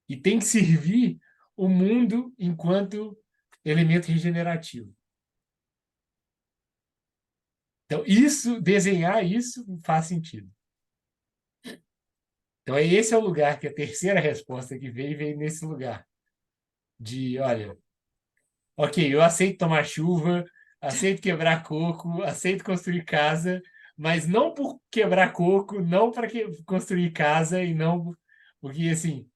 E tem que servir o mundo enquanto elemento regenerativo. Então, desenhar isso faz sentido. Então, esse é o lugar que a terceira resposta que veio nesse lugar. De, olha, ok, eu aceito tomar chuva, aceito quebrar coco, aceito construir casa, mas não por quebrar coco, não para construir casa e não porque assim,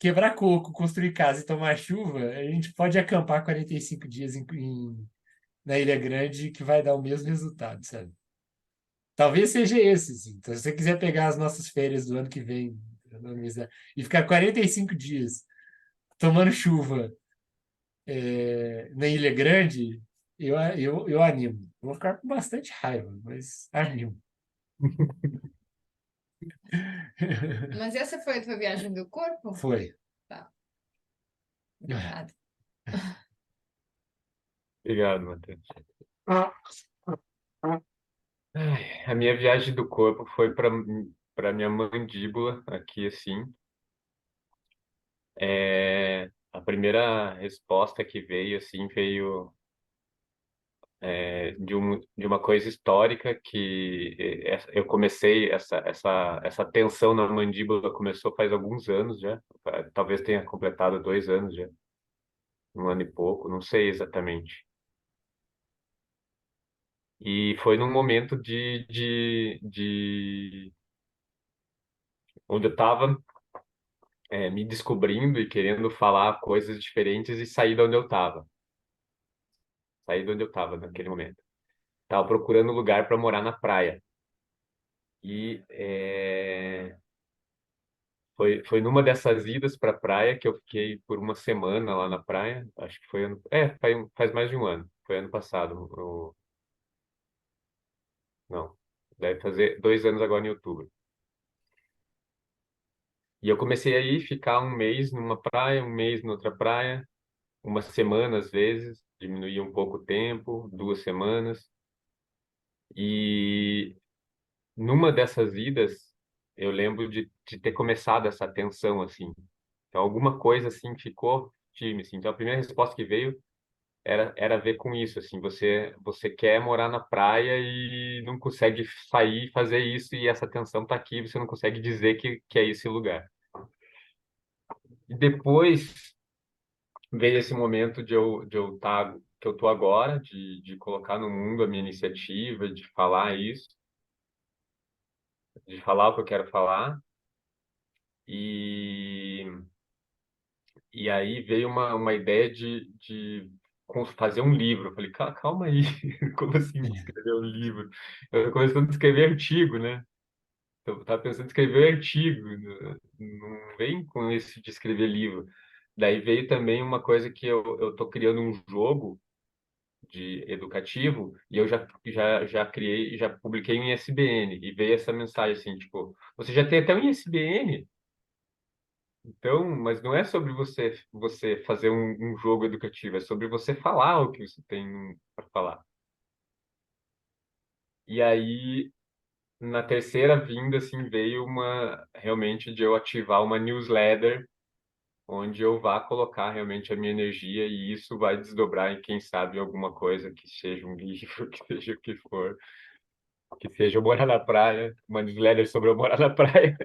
quebrar coco, construir casa e tomar chuva, a gente pode acampar 45 dias na Ilha Grande que vai dar o mesmo resultado, sabe? Talvez seja esse, assim. Então, se você quiser pegar as nossas férias do ano que vem na universidade e ficar 45 dias tomando chuva na Ilha Grande, eu animo. Vou ficar com bastante raiva, mas animo. Mas essa foi a tua viagem do corpo? Foi. Tá. Obrigada. obrigado, Matheus. A minha viagem do corpo foi para minha mandíbula, aqui assim. A primeira resposta que veio, assim, veio de uma coisa histórica que eu comecei, essa tensão na mandíbula começou faz alguns anos já, talvez tenha completado 2 anos já, 1 ano e pouco, não sei exatamente. E foi num momento onde eu estava me descobrindo e querendo falar coisas diferentes e sair de onde eu estava naquele momento. Tava procurando um lugar para morar na praia. E foi numa dessas idas para a praia que eu fiquei por uma semana lá na praia. Acho que foi faz mais de um ano. Foi ano passado. Não, deve fazer 2 anos agora em outubro. E eu comecei aí ficar um mês numa praia, um mês noutra praia, uma semana às vezes, diminuía um pouco o tempo, 2 semanas. E numa dessas idas, eu lembro de ter começado essa tensão, assim. Então, alguma coisa, assim, ficou firme, assim. Então, a primeira resposta que veio era ver com isso, assim. Você quer morar na praia e não consegue sair e fazer isso, e essa tensão tá aqui, você não consegue dizer que é esse lugar. E depois veio esse momento de eu tá, que eu tô agora, de colocar no mundo a minha iniciativa, de falar isso. de falar o que eu quero falar. E, e aí veio uma ideia de fazer um livro. Eu falei, calma aí, como assim escrever um livro? Eu comecei a escrever artigo, né? Eu estava pensando em escrever artigo, não vem com esse de escrever livro. Daí veio também uma coisa que eu tô criando um jogo de educativo e eu já criei, já publiquei um ISBN e veio essa mensagem assim, tipo, você já tem até um ISBN? Então, mas não é sobre você fazer um jogo educativo, é sobre você falar o que você tem para falar. E aí, na terceira vinda, assim, veio uma realmente de eu ativar uma newsletter onde eu vá colocar realmente a minha energia e isso vai desdobrar em, quem sabe, alguma coisa que seja um livro, que seja o que for, que seja eu morar na praia, uma newsletter sobre eu morar na praia.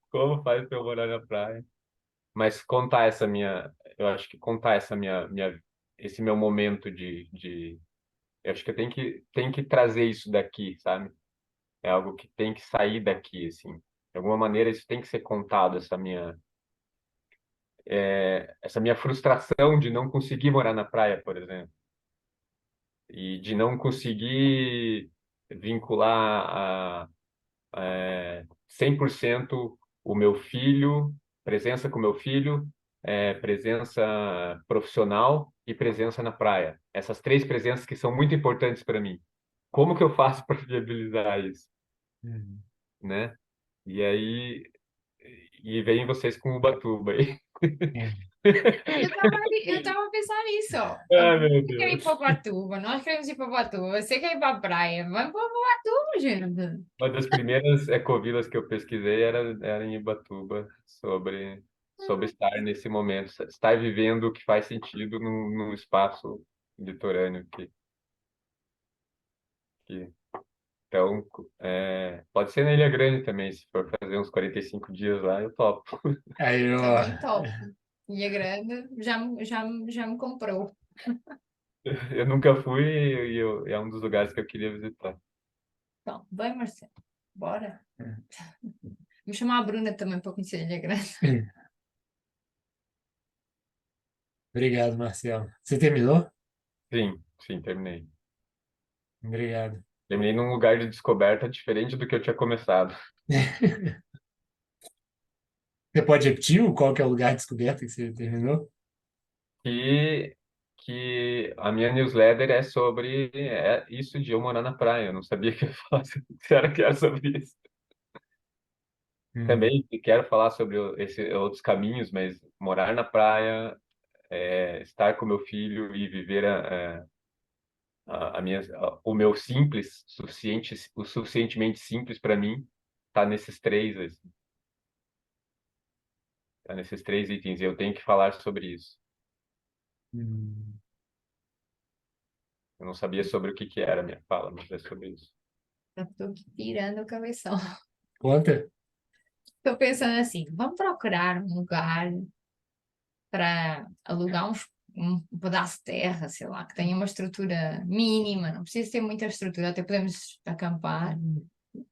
Como faz para eu morar na praia? Mas contar essa minha, eu acho que contar essa esse meu momento eu acho que eu tenho que trazer isso daqui, sabe? É algo que tem que sair daqui, assim. De alguma maneira isso tem que ser contado, essa minha frustração de não conseguir morar na praia, por exemplo, e de não conseguir vincular 100% o meu filho, presença com o meu filho, presença profissional e presença na praia. Essas três presenças que são muito importantes para mim. Como que eu faço para viabilizar isso, Uhum. né? E aí e vem vocês com o Ubatuba aí. Eu tava a pensar nisso, ó. Ah, meu Você quer ir Deus. para Ubatuba, nós queremos ir para Ubatuba, você quer ir para a praia, vamos para Ubatuba, gente. Uma das primeiras ecovilas que eu pesquisei era em Ubatuba, sobre estar nesse momento, estar vivendo o que faz sentido num espaço litorâneo que então, pode ser na Ilha Grande também, se for fazer uns 45 dias lá, eu topo. Aí, ó, Também top. E a grande já me comprou. Eu nunca fui e é um dos lugares que eu queria visitar. Então, bem, Marcelo, bora. Vou chamar a Bruna também para conhecer a Ilha Grande. obrigado, Marcelo. Você terminou? Sim, sim, terminei. Obrigado. Terminei num lugar de descoberta diferente do que eu tinha começado. Você pode repetir qual que é o lugar de descoberta que você terminou? E que a minha newsletter é sobre isso de eu morar na praia. Eu não sabia que eu ia falar que era sobre isso. Uhum. Também quero falar sobre outros caminhos, mas morar na praia, estar com meu filho e viver o meu simples, o suficientemente simples para mim, tá nesses três, assim, tá nesses três itens. E eu tenho que falar sobre isso. Hum. Eu não sabia sobre o que era a minha fala, mas é sobre isso. Já estou aqui pirando o cabeção. Conta? Estou pensando assim, vamos procurar um lugar para alugar um pedaço de terra, sei lá, que tenha uma estrutura mínima, não precisa ter muita estrutura, até podemos acampar,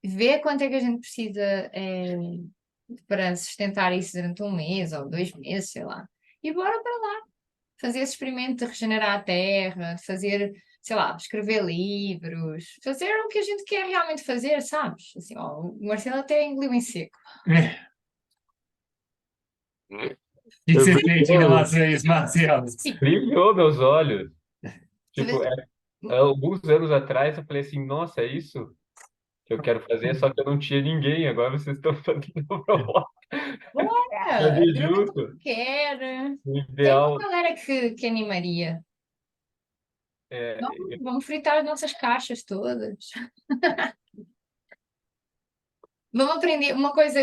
ver quanto é que a gente precisa para sustentar isso durante um mês ou 2 meses, sei lá. E bora para lá, fazer esse experimento de regenerar a terra, fazer, sei lá, escrever livros, fazer o que a gente quer realmente fazer, sabes? Assim, ó, o Marcelo até engoliu em seco. O que Eu você sente em brilhou, relação a isso, Marcelo? Sim, brilhou meus olhos. Tipo, talvez- alguns anos atrás eu falei assim, nossa, é isso que eu quero fazer, só que eu não tinha ninguém. Agora vocês estão fazendo uma proposta. bora! A Fazer Bruna junto. também quer. O Tem uma ideal galera que animaria. é, Vamos fritar as nossas caixas todas. Vamos aprender uma coisa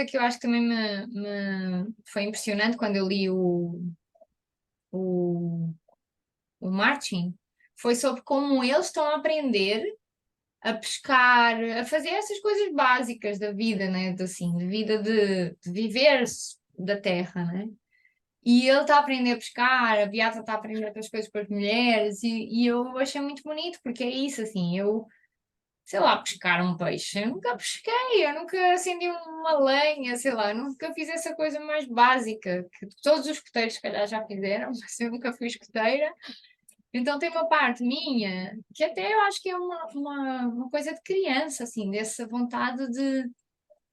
que eu acho que também me foi impressionante quando eu li o, o Martin, foi sobre como eles estão a aprender a pescar, a fazer essas coisas básicas da vida, né? De vida de viver da terra, né? E ele está a aprender a pescar, a Beata está a aprender outras coisas com as mulheres, e eu achei muito bonito, porque é isso, assim, sei lá, pescar um peixe. Eu nunca pesquei, eu nunca acendi uma lenha, sei lá, eu nunca fiz essa coisa mais básica, que todos os escoteiros, se calhar, já fizeram, mas eu nunca fui escoteira. Então tem uma parte minha que até eu acho que é uma coisa de criança, assim, dessa vontade de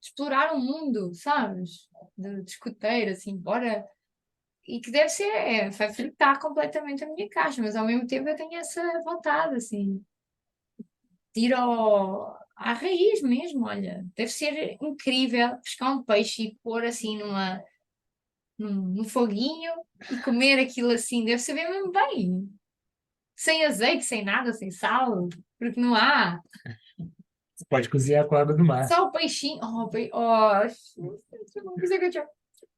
explorar o mundo, sabes? De escoteiro, assim, bora. E que deve ser, vai fritar completamente a minha caixa, mas ao mesmo tempo eu tenho essa vontade, assim, de ir à raiz mesmo, olha. Deve ser incrível pescar um peixe e pôr assim num foguinho e comer aquilo assim, deve saber mesmo bem. Sem azeite, sem nada, sem sal, porque não há. Você pode cozinhar com a água do mar. Só o peixinho. Oh, uma coisa que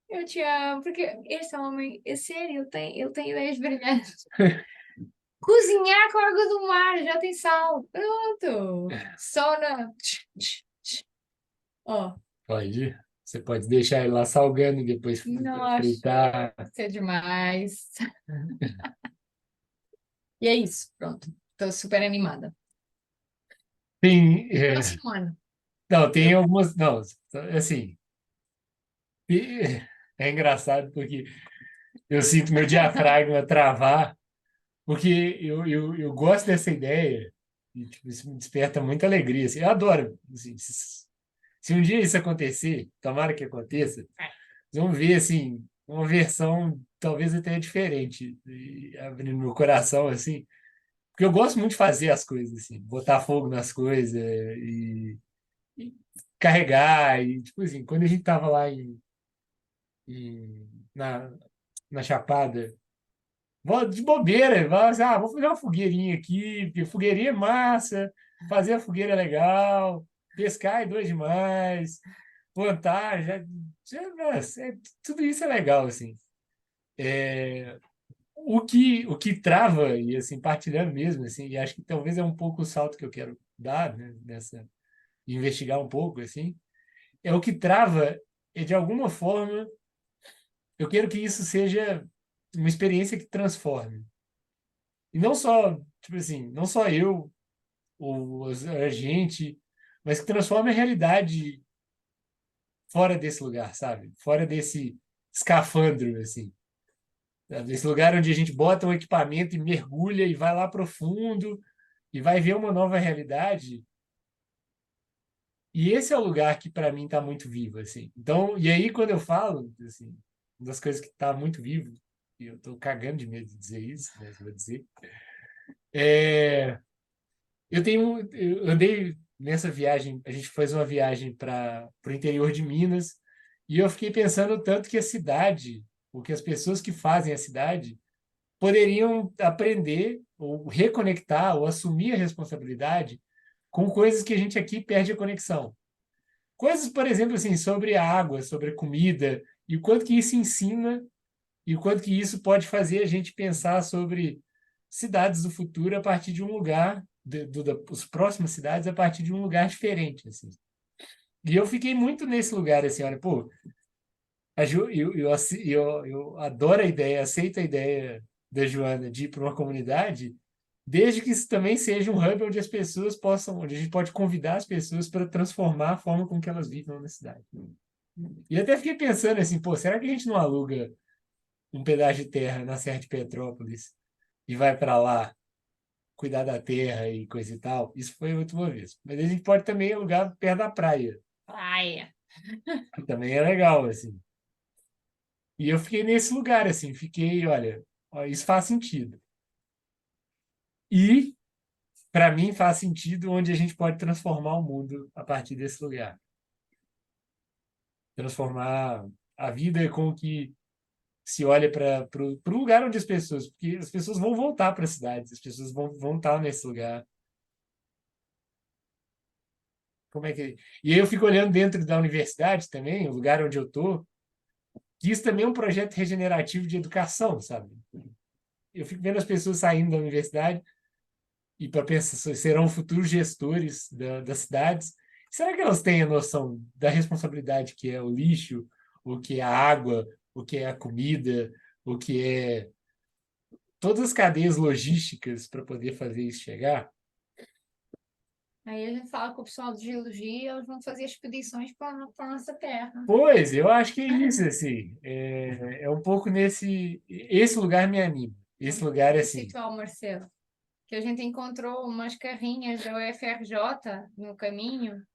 eu te amo, porque este homem, é sério, ele tem ideias brilhantes. Cozinhar com água do mar, já tem sal. Pronto. Só na. Oh, Pode. Você pode deixar ele lá salgando e depois fritar. nossa, isso é demais. E é isso, pronto. Estou super animada. Tem, Próximo ano. não, tem algumas. Não, assim. É engraçado porque eu sinto meu diafragma travar, porque eu gosto dessa ideia e tipo, isso me desperta muita alegria. Assim, eu adoro. Assim, se um dia isso acontecer, tomara que aconteça, vamos ver assim, uma versão talvez até diferente, e abrindo meu coração assim, porque eu gosto muito de fazer as coisas assim, botar fogo nas coisas e carregar e tipo assim, quando a gente tava lá na, na Chapada, de bobeira, vai assim, vou fazer uma fogueirinha aqui, porque fogueirinha é massa, fazer a fogueira é legal, pescar é doido demais, plantar, nossa, tudo isso é legal, assim. O que trava, e assim, partilhando mesmo, assim, e acho que talvez é um pouco o salto que eu quero dar, né, investigar um pouco, assim, é o que trava, de alguma forma, eu quero que isso seja uma experiência que transforme. E não só, tipo assim, não só eu, ou a gente, mas que transforme a realidade fora desse lugar, sabe? Fora desse escafandro, assim. Sabe? Desse lugar onde a gente bota um equipamento e mergulha e vai lá profundo e vai ver uma nova realidade. E esse é o lugar que para mim está muito vivo, assim. Então, e aí quando eu falo, assim, uma das coisas que está muito vivo, e eu estou cagando de medo de dizer isso, mas vou dizer, é eu andei nessa viagem, a gente fez uma viagem para o interior de Minas, e eu fiquei pensando o tanto que a cidade, o que as pessoas que fazem a cidade, poderiam aprender, ou reconectar, ou assumir a responsabilidade com coisas que a gente aqui perde a conexão. Coisas, por exemplo, assim, sobre a água, sobre a comida, e o quanto que isso ensina, e o quanto que isso pode fazer a gente pensar sobre cidades do futuro a partir de um lugar, as próximas cidades a partir de um lugar diferente, assim. E eu fiquei muito nesse lugar, assim, olha, pô, eu adoro a ideia, aceito a ideia da Joana de ir para uma comunidade, desde que isso também seja um hub onde as pessoas possam, onde a gente pode convidar as pessoas para transformar a forma com que elas vivem na cidade. E até fiquei pensando assim, pô, será que a gente não aluga um pedaço de terra na Serra de Petrópolis e vai para lá cuidar da terra e coisa e tal? Isso foi a última vez. Mas a gente pode também alugar perto da praia, Praia. que também é legal, assim. E eu fiquei nesse lugar, assim, fiquei, olha, ó, isso faz sentido. E, para mim, faz sentido onde a gente pode transformar o mundo a partir desse lugar. Transformar a vida com que se olha para o lugar onde as pessoas, porque as pessoas vão voltar para as cidades, as pessoas vão estar nesse lugar. Como é que... E aí eu fico olhando dentro da universidade também, o lugar onde eu estou, que isso também é um projeto regenerativo de educação, sabe? Eu fico vendo as pessoas saindo da universidade e para pensar, serão futuros gestores das cidades. Será que elas têm a noção da responsabilidade que é o lixo, o que é a água, o que é a comida, o que é todas as cadeias logísticas para poder fazer isso chegar? Aí a gente fala com o pessoal de geologia, eles vão fazer expedições para a nossa terra. Pois, eu acho que é isso, assim. É um pouco nesse. Esse lugar me anima. Esse lugar, assim. Situal, Marcelo, que a gente encontrou umas carrinhas da UFRJ no caminho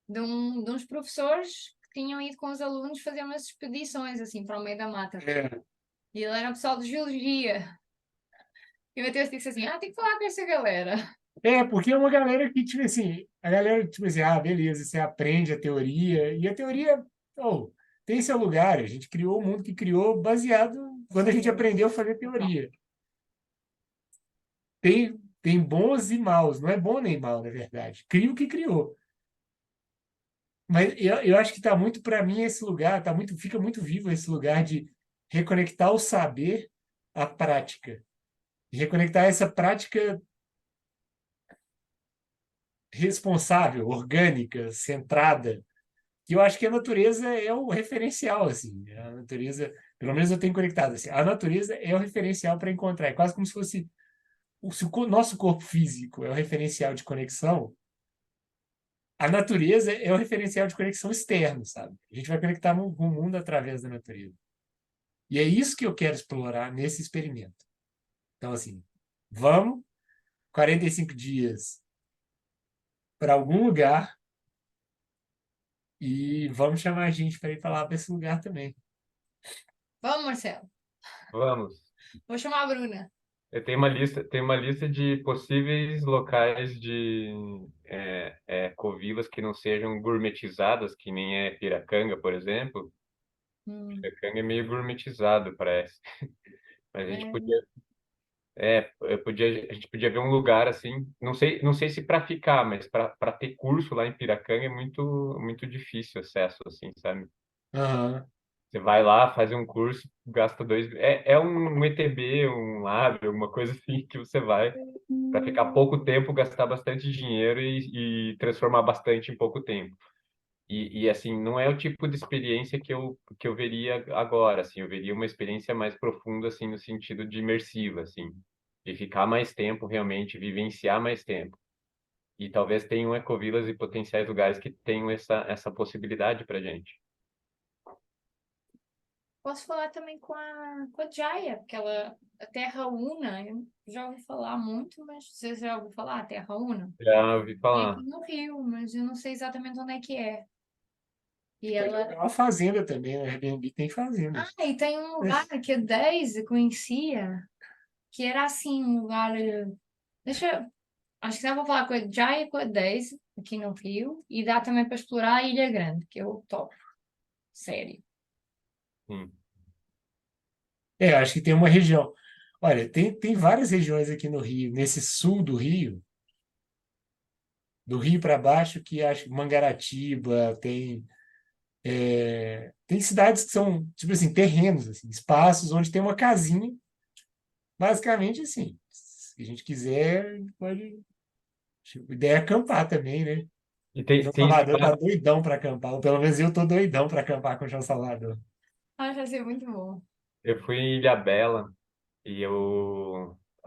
de uns professores que tinham ido com os alunos fazer umas expedições assim para o meio da mata. É. E ele era um pessoal de geologia. E o Matheus disse assim: tem que falar com essa galera. Porque é uma galera que, tipo assim, a galera, tipo assim, beleza, você aprende a teoria, e a teoria, oh, tem seu lugar, a gente criou o mundo que criou baseado quando a gente aprendeu a fazer teoria. Tem bons e maus, não é bom nem mal, na verdade. Cria o que criou. Mas eu acho que está muito, para mim, esse lugar, fica muito vivo esse lugar de reconectar o saber à prática. De reconectar essa prática responsável, orgânica, centrada, que eu acho que a natureza é o referencial, assim. A natureza, pelo menos eu tenho conectado assim, a natureza é o referencial para encontrar. É quase como se fosse se o nosso corpo físico é o referencial de conexão, a natureza é o referencial de conexão externo, sabe? A gente vai conectar com o mundo através da natureza. E é isso que eu quero explorar nesse experimento. Então, assim, vamos, 45 dias para algum lugar e vamos chamar a gente para ir para lá para esse lugar também. Vamos, Marcelo. Vamos. Vou chamar a Bruna. Eu tenho uma lista de possíveis locais de covilas que não sejam gourmetizadas, que nem é Piracanga, por exemplo. Piracanga é meio gourmetizado, parece. Mas a gente podia, a gente podia ver um lugar assim, não sei se para ficar, mas para ter curso lá em Piracanga é muito difícil acesso, assim, sabe? Aham. Você vai lá, faz um curso, gasta dois. É um ETB, um lab, alguma coisa assim que você vai para ficar pouco tempo, gastar bastante dinheiro e transformar bastante em pouco tempo. Assim, não é o tipo de experiência que eu veria agora, assim, eu veria uma experiência mais profunda, assim, no sentido de imersiva, assim, de ficar mais tempo realmente, vivenciar mais tempo. E talvez tenham ecovilas e potenciais lugares que tenham essa possibilidade para gente. Posso falar também com a Jaya, porque a Terra Una, eu já ouvi falar muito, mas você já ouviu falar, a Terra Una? Já ouvi É falar. aqui no Rio, mas eu não sei exatamente onde é que é. E Pode ela. alugar uma fazenda também, né? Airbnb tem fazendas. E tem um lugar que a Daisy conhecia, que era assim, um lugar. Acho que dá para falar com a Jaya e com a Daisy, aqui no Rio, e dá também para explorar a Ilha Grande, que eu topo. Sério. Sim. Acho que tem uma região. Olha, tem várias regiões aqui no Rio, nesse sul do Rio para baixo, que acho que Mangaratiba, tem cidades que são, tipo assim, terrenos, assim, espaços onde tem uma casinha, basicamente assim. Se a gente quiser, pode. Tipo, a ideia é acampar também, né? E O João tem Salvador tá espaço. doidão para acampar, ou pelo menos eu tô doidão para acampar com o João Salvador. Acho que vai ser muito bom. Eu fui em Ilhabela e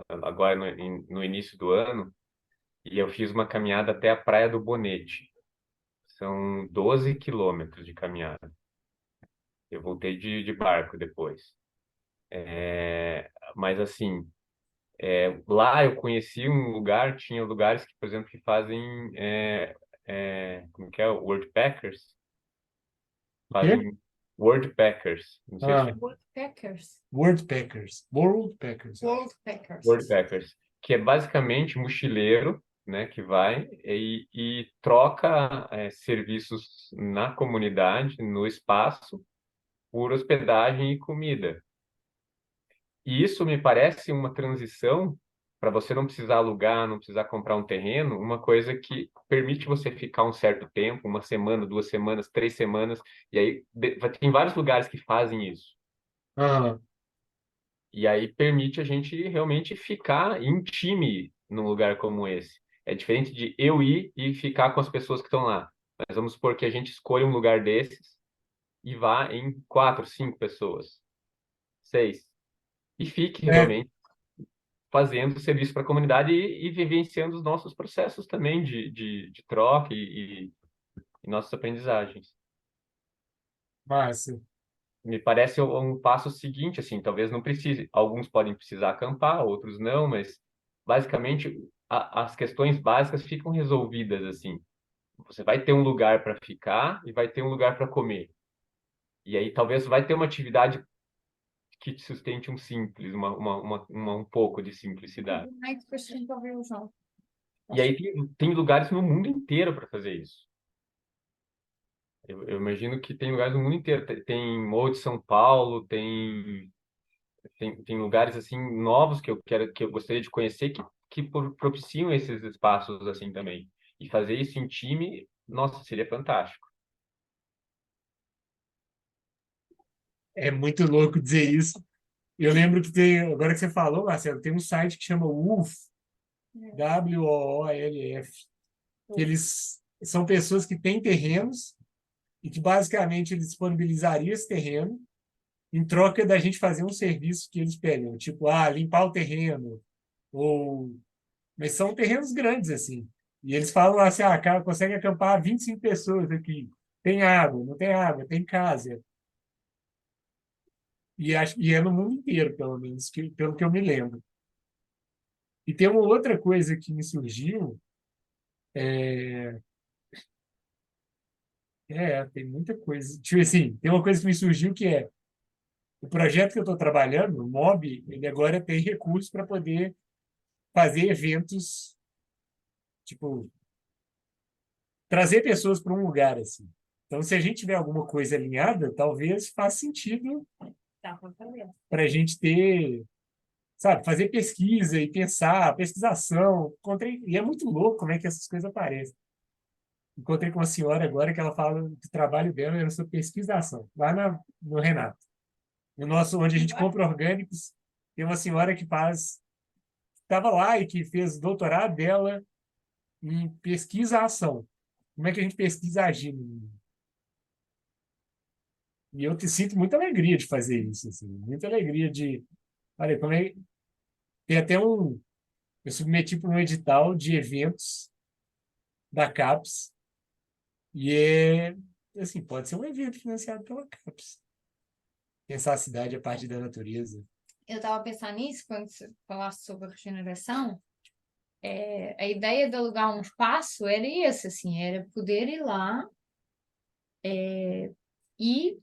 agora no início do ano, e eu fiz uma caminhada até a Praia do Bonete. São 12 quilômetros de caminhada. Eu voltei de barco depois. Mas assim, lá eu conheci um lugar, tinha lugares que, por exemplo, que fazem, como que é? Worldpackers? O quê? Fazem Worldpackers. Não sei se Ah, Woodpeckers. Worldpackers. Worldpackers, eu acho. Woodpeckers. Worldpackers, que é basicamente mochileiro, né, que vai e troca serviços na comunidade, no espaço, por hospedagem e comida. E isso me parece uma transição para você não precisar alugar, não precisar comprar um terreno, uma coisa que permite você ficar um certo tempo, uma semana, 2 semanas, 3 semanas, e aí tem vários lugares que fazem isso. Ah, E aí permite a gente realmente ficar em time num lugar como esse. É diferente de eu ir e ficar com as pessoas que estão lá. Mas vamos supor que a gente escolha um lugar desses e vá em 4, 5 pessoas, 6. E fique é, realmente. fazendo serviço para a comunidade e vivenciando os nossos processos também de troca e nossas aprendizagens. Massa. Me parece um passo seguinte, assim, talvez não precise, alguns podem precisar acampar, outros não, mas basicamente as questões básicas ficam resolvidas, assim. Você vai ter um lugar para ficar e vai ter um lugar para comer. E aí talvez vai ter uma atividade que te sustente um simples, um pouco de simplicidade. Aí depois tem que ouvir o João. E aí tem lugares no mundo inteiro para fazer isso. Eu imagino que tem lugares no mundo inteiro. Tem Morro de São Paulo, tem lugares assim novos que eu gostaria de conhecer que propiciam esses espaços assim também. E fazer isso em time, nossa, seria fantástico. É muito louco dizer isso. Eu lembro que tem, agora que você falou, Marcelo, tem um site que chama WOOLF, WOOLF, que eles são pessoas que têm terrenos e que basicamente eles disponibilizariam esse terreno em troca da gente fazer um serviço que eles pedem, tipo, limpar o terreno, ou... Mas são terrenos grandes, assim. E eles falam assim, cara, consegue acampar 25 pessoas aqui. Tem água, não tem água, tem casa. E é no mundo inteiro, pelo menos, pelo que eu me lembro. E tem uma outra coisa que me surgiu, tem muita coisa. Tipo assim, tem uma coisa que me surgiu que é o projeto que eu estou trabalhando, o MOB, ele agora tem recursos para poder fazer eventos, tipo, trazer pessoas para um lugar assim. Então, se a gente tiver alguma coisa alinhada, talvez faça sentido Dá pra fazer. para a gente ter, sabe, fazer pesquisa e pensar, pesquisação. E é muito louco como é que essas coisas aparecem. Encontrei com uma senhora agora que ela fala que o trabalho dela era sobre pesquisação, lá no Renato. No nosso, onde a gente compra orgânicos, tem uma senhora que estava lá e que fez o doutorado dela em pesquisa-ação. Como é que a gente pesquisa agindo? E eu te sinto muita alegria de fazer isso, assim, muita alegria de. Olha, como é. Tem até um. Eu submeti para um edital de eventos da CAPES, e assim, pode ser um evento financiado pela CAPES. Pensar a cidade a partir da natureza. Eu estava pensando nisso quando você falasse sobre a regeneração. A ideia de alugar um espaço era isso, assim, era poder ir lá e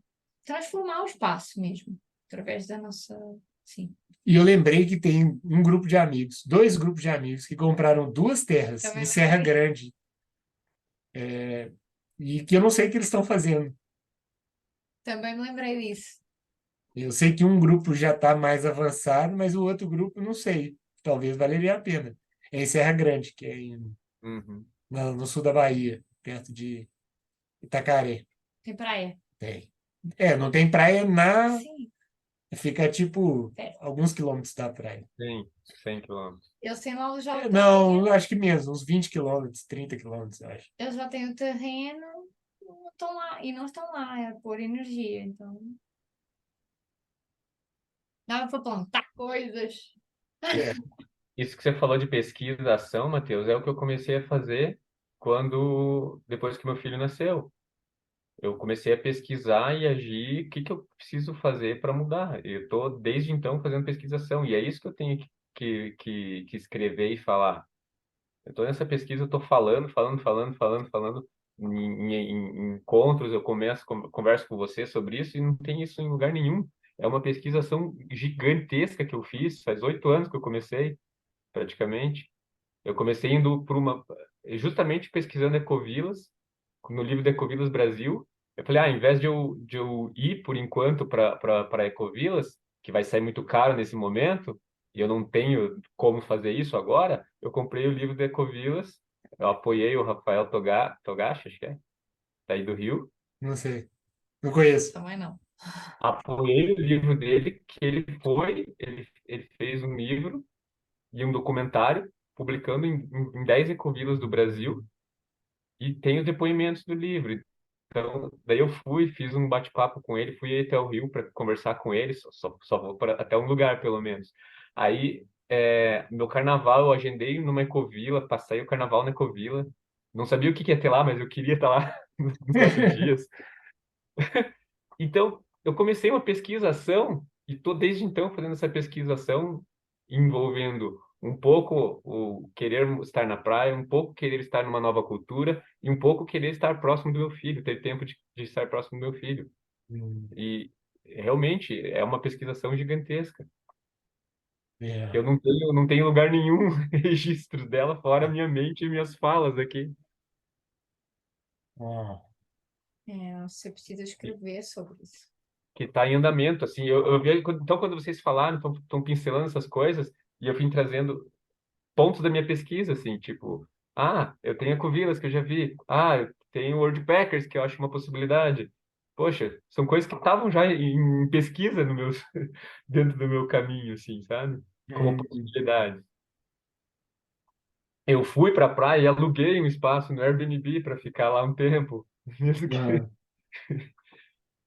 transformar o espaço mesmo, através da nossa, sim. E eu lembrei que tem um grupo de amigos, dois grupos de amigos que compraram duas terras Também em Serra lembrei. Grande, e que eu não sei o que eles estão fazendo. Também me lembrei disso. Eu sei que um grupo já está mais avançado, mas o outro grupo não sei. Talvez valeria a pena. É em Serra Grande, que é Uhum. no sul da Bahia, perto de Itacaré. Tem praia. Tem. Não tem praia Sim, Fica tipo perto. alguns quilômetros da praia. Sim, 100 quilômetros. Eles têm lá já o Não, terreno, acho que menos, uns 20 quilômetros, 30 quilômetros, eu acho. eles já têm o terreno, não estão lá, e não estão lá, é por energia, então dava para plantar coisas. É. Isso que você falou de pesquisação, Matheus, é o que eu comecei a fazer depois que meu filho nasceu. Eu comecei a pesquisar e agir, o que que eu preciso fazer para mudar. Eu estou, desde então, fazendo pesquisação, e é isso que eu tenho que escrever e falar. Eu estou nessa pesquisa, eu estou falando. Em encontros, eu converso com você sobre isso, e não tem isso em lugar nenhum. É uma pesquisação gigantesca que eu fiz, faz 8 anos que eu comecei, praticamente. Eu comecei indo justamente pesquisando ecovilas, no livro de Ecovilas Brasil. Eu falei, ao invés de eu ir por enquanto para Ecovilas, que vai sair muito caro nesse momento, e eu não tenho como fazer isso agora, eu comprei o livro de Ecovilas, eu apoiei o Rafael Togashi, acho que é, daí do Rio, Não sei. Não conheço. Também não. apoiei o livro dele, que ele fez um livro e um documentário publicando em 10 ecovilas do Brasil, e tem os depoimentos do livro. Então, daí eu fui, fiz um bate-papo com ele, fui até o Rio para conversar com ele, só vou até um lugar, pelo menos. Aí Meu carnaval eu agendei numa Ecovila, passei o carnaval na Ecovila. Não sabia o que que ia ter lá, mas eu queria estar lá nos outros dias. Então, eu comecei uma pesquisação e estou desde então fazendo essa pesquisação envolvendo um pouco o querer estar na praia, um pouco querer estar numa nova cultura e um pouco querer estar próximo do meu filho, ter tempo de estar próximo do meu filho. Hum, E realmente é uma pesquisação gigantesca. é. Eu não tenho lugar nenhum registro dela fora minha mente e minhas falas aqui. Ó, Você precisa escrever sobre isso. Que está em andamento, assim, eu vi, então quando vocês falaram, estão pincelando essas coisas, e eu vim trazendo pontos da minha pesquisa, assim, tipo, eu tenho Ecovilas que eu já vi, eu tenho Worldpackers que eu acho uma possibilidade. Poxa, são coisas que estavam já em pesquisa no meu, dentro do meu caminho, assim, sabe? Como hum, possibilidade. Eu fui para a praia e aluguei um espaço no Airbnb para ficar lá um tempo. Mesmo ah,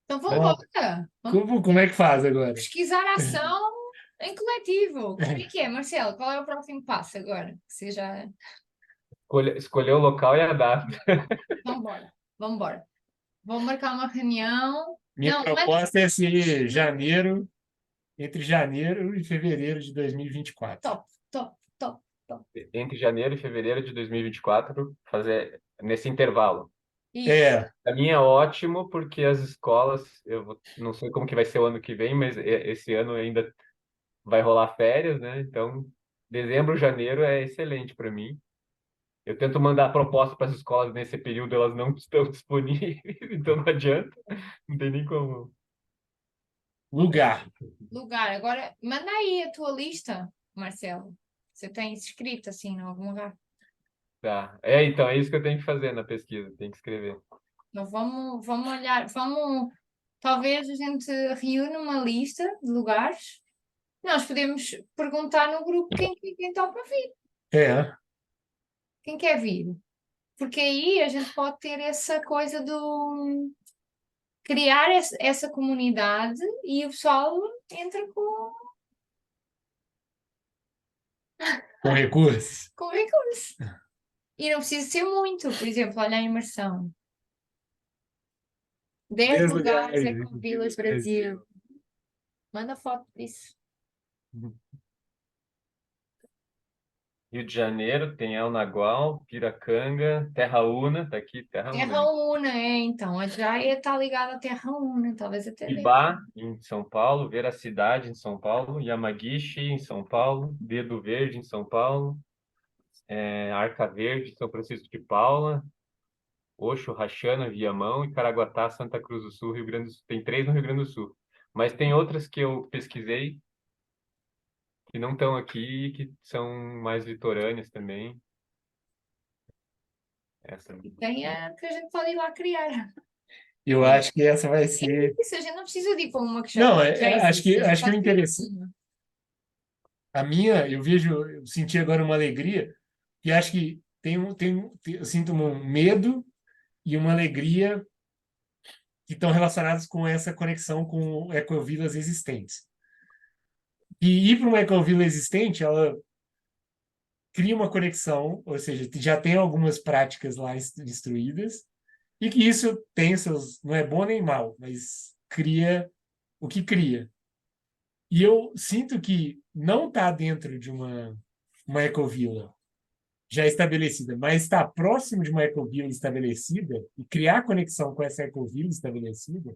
Então vamos ó, embora. Vamos como é que faz agora? pesquisar a ação em coletivo. Como é que é, Marcelo? Qual é o próximo passo agora? Que seja... escolher o local e a data. Vamos embora. Vamos embora. Vamos marcar uma reunião. Minha Não, mas proposta é ser entre janeiro e fevereiro de 2024. top, top, top, top. Entre janeiro e fevereiro de 2024, fazer nesse intervalo. Isso. É, Para mim é ótimo, porque as escolas, não sei como que vai ser o ano que vem, mas esse ano ainda vai rolar férias, né? Então, dezembro, janeiro é excelente para mim. Eu tento mandar proposta para as escolas nesse período, elas não estão disponíveis, então não adianta, não tem nem como. lugar. Lugar. Agora, manda aí a tua lista, Marcelo. Você tem escrito assim em algum lugar? Tá. Então, é isso que eu tenho que fazer na pesquisa, tem que escrever. Então vamos olhar, talvez a gente reúna uma lista de lugares. Nós podemos perguntar no grupo quem topa vir, É, quem quer vir. Porque aí a gente pode ter essa coisa do criar essa comunidade e o pessoal entra com recursos. com recursos. E não precisa ser muito, por exemplo, olha a imersão. 10 10 lugares lugares. é com Vilas Brasil. Manda foto disso. Rio de Janeiro tem El Nagual, Piracanga, Terra Una, tá aqui, Terra Una Terra ali. Una, então. A Jaya está ligada à Terra Una, talvez até dê. Ibá, em São Paulo, Veracidade, em São Paulo, Yamaguchi, em São Paulo, Dedo Verde, em São Paulo, Arca Verde, São Francisco de Paula, Oxo, Rachana, Viamão e Caraguatá, Santa Cruz do Sul, Rio Grande do Sul. Tem 3 no Rio Grande do Sul. Mas tem outras que eu pesquisei que não estão aqui, que são mais litorâneas também. Essa. Tem a que a gente pode ir lá criar. Eu acho que essa vai ser. Isso, a gente não precisa de ir para uma que Não, já existe. A gente acho que o pode criar interessante. uma. A minha, eu senti agora uma alegria, e acho que eu sinto um medo e uma alegria que estão relacionados com essa conexão com ecovilas existentes. E ir para uma ecovila existente, ela cria uma conexão, ou seja, já tem algumas práticas lá instruídas, e que isso tem seus, não é bom nem mal, mas cria o que cria. E eu sinto que não está dentro de uma ecovila já estabelecida, mas está próximo de uma ecovila estabelecida e criar conexão com essa ecovila estabelecida,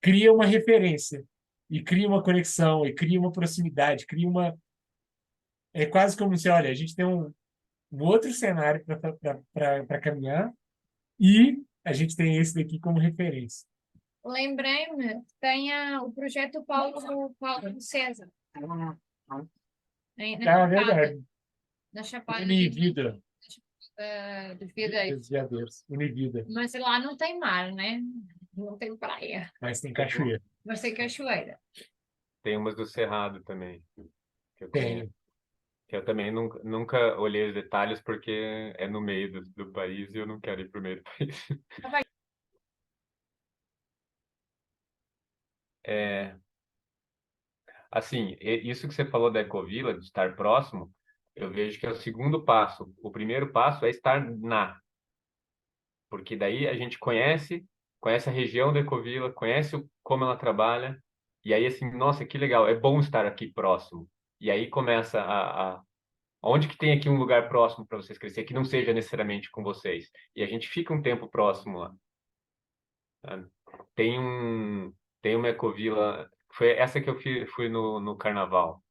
cria uma referência e cria uma conexão e cria uma proximidade, cria uma é quase como se, olha, a gente tem um outro cenário para caminhar e a gente tem esse daqui como referência. Lembrei-me, tem o projeto Paulo César, na Ah, Chapada, verdade. na Chapada Univida. dos Veadeiros. Veadeiros. Univida. Mas lá não tem mar, né? Não tem praia, Mas tem cachoeira. mas tem cachoeira. Tem umas do Cerrado também, que eu conheço. Tem. Que eu também nunca olhei os detalhes porque é no meio do país e eu não quero ir para o meio do país. É, Assim, isso que você falou da Ecovila, de estar próximo, eu vejo que é o segundo passo. O primeiro passo é estar porque daí a gente conhece a região da Ecovila, conhece como ela trabalha, e aí assim, nossa, que legal, é bom estar aqui próximo. E aí começa onde que tem aqui um lugar próximo para vocês crescer, que não seja necessariamente com vocês. E a gente fica um tempo próximo lá. Sabe? Tem um, tem uma ecovila, foi essa que eu fui no carnaval.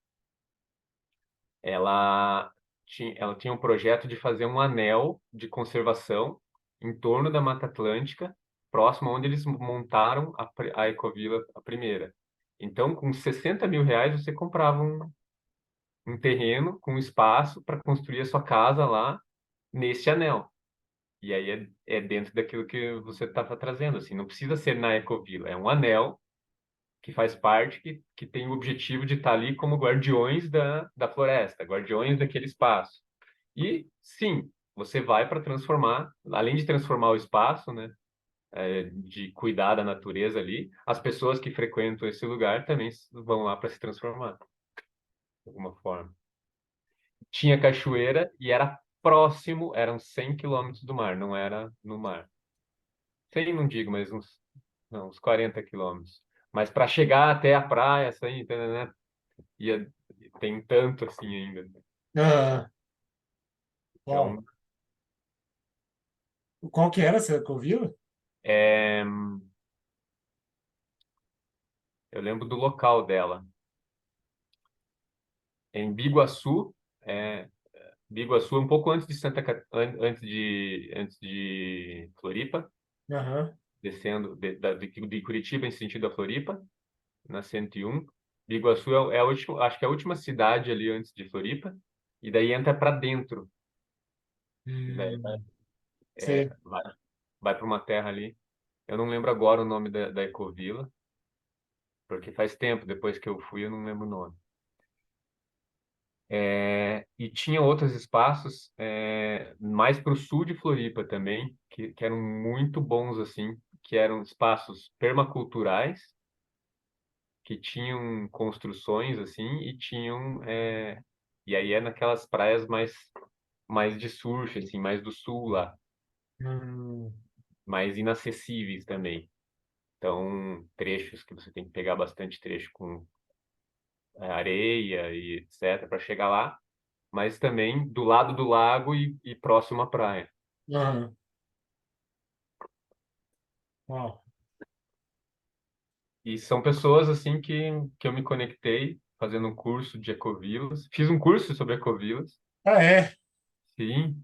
Ela tinha um projeto de fazer um anel de conservação em torno da Mata Atlântica, próximo onde eles montaram a ecovila, a primeira. Então, com 60 mil reais, você comprava um terreno com espaço para construir a sua casa lá nesse anel. E aí é dentro daquilo que você estava trazendo, assim, não precisa ser na Ecovila, é um anel que faz parte, que tem o objetivo de estar ali como guardiões da floresta, guardiões daquele espaço. E sim, você vai para transformar, além de transformar o espaço, né, de cuidar da natureza ali, as pessoas que frequentam esse lugar também vão lá para se transformar, de alguma forma. Tinha cachoeira e era próximo, eram 100 quilômetros do mar, não era no mar. 100 não digo, mas uns 40 quilômetros. Mas para chegar até a praia, assim, né, ia, tem tanto assim ainda. Ah, uau. Então, Qual que era essa Covila? é, eu lembro do local dela. Em Biguaçu, é, Biguaçu é um pouco antes de antes de Floripa, Aham. descendo de Curitiba em sentido a Floripa, na 101. Biguaçu é a última, acho que é a última cidade ali antes de Floripa, e daí entra para dentro. Daí Sei. vai para uma terra ali. Eu não lembro agora o nome da Ecovila, porque faz tempo, depois que eu fui, eu não lembro o nome. E tinha outros espaços mais para o sul de Floripa também, que eram muito bons, assim, que eram espaços permaculturais, que tinham construções, assim, e tinham... e aí é naquelas praias mais de surf, assim, mais do sul lá, Hum, mais inacessíveis também. Então, trechos que você tem que pegar bastante trecho com areia e etc. para chegar lá, mas também do lado do lago e próximo à praia. aham. Uau. E são pessoas assim que eu me conectei fazendo um curso de ecovilas. Fiz um curso sobre ecovilas, Ah, é? sim,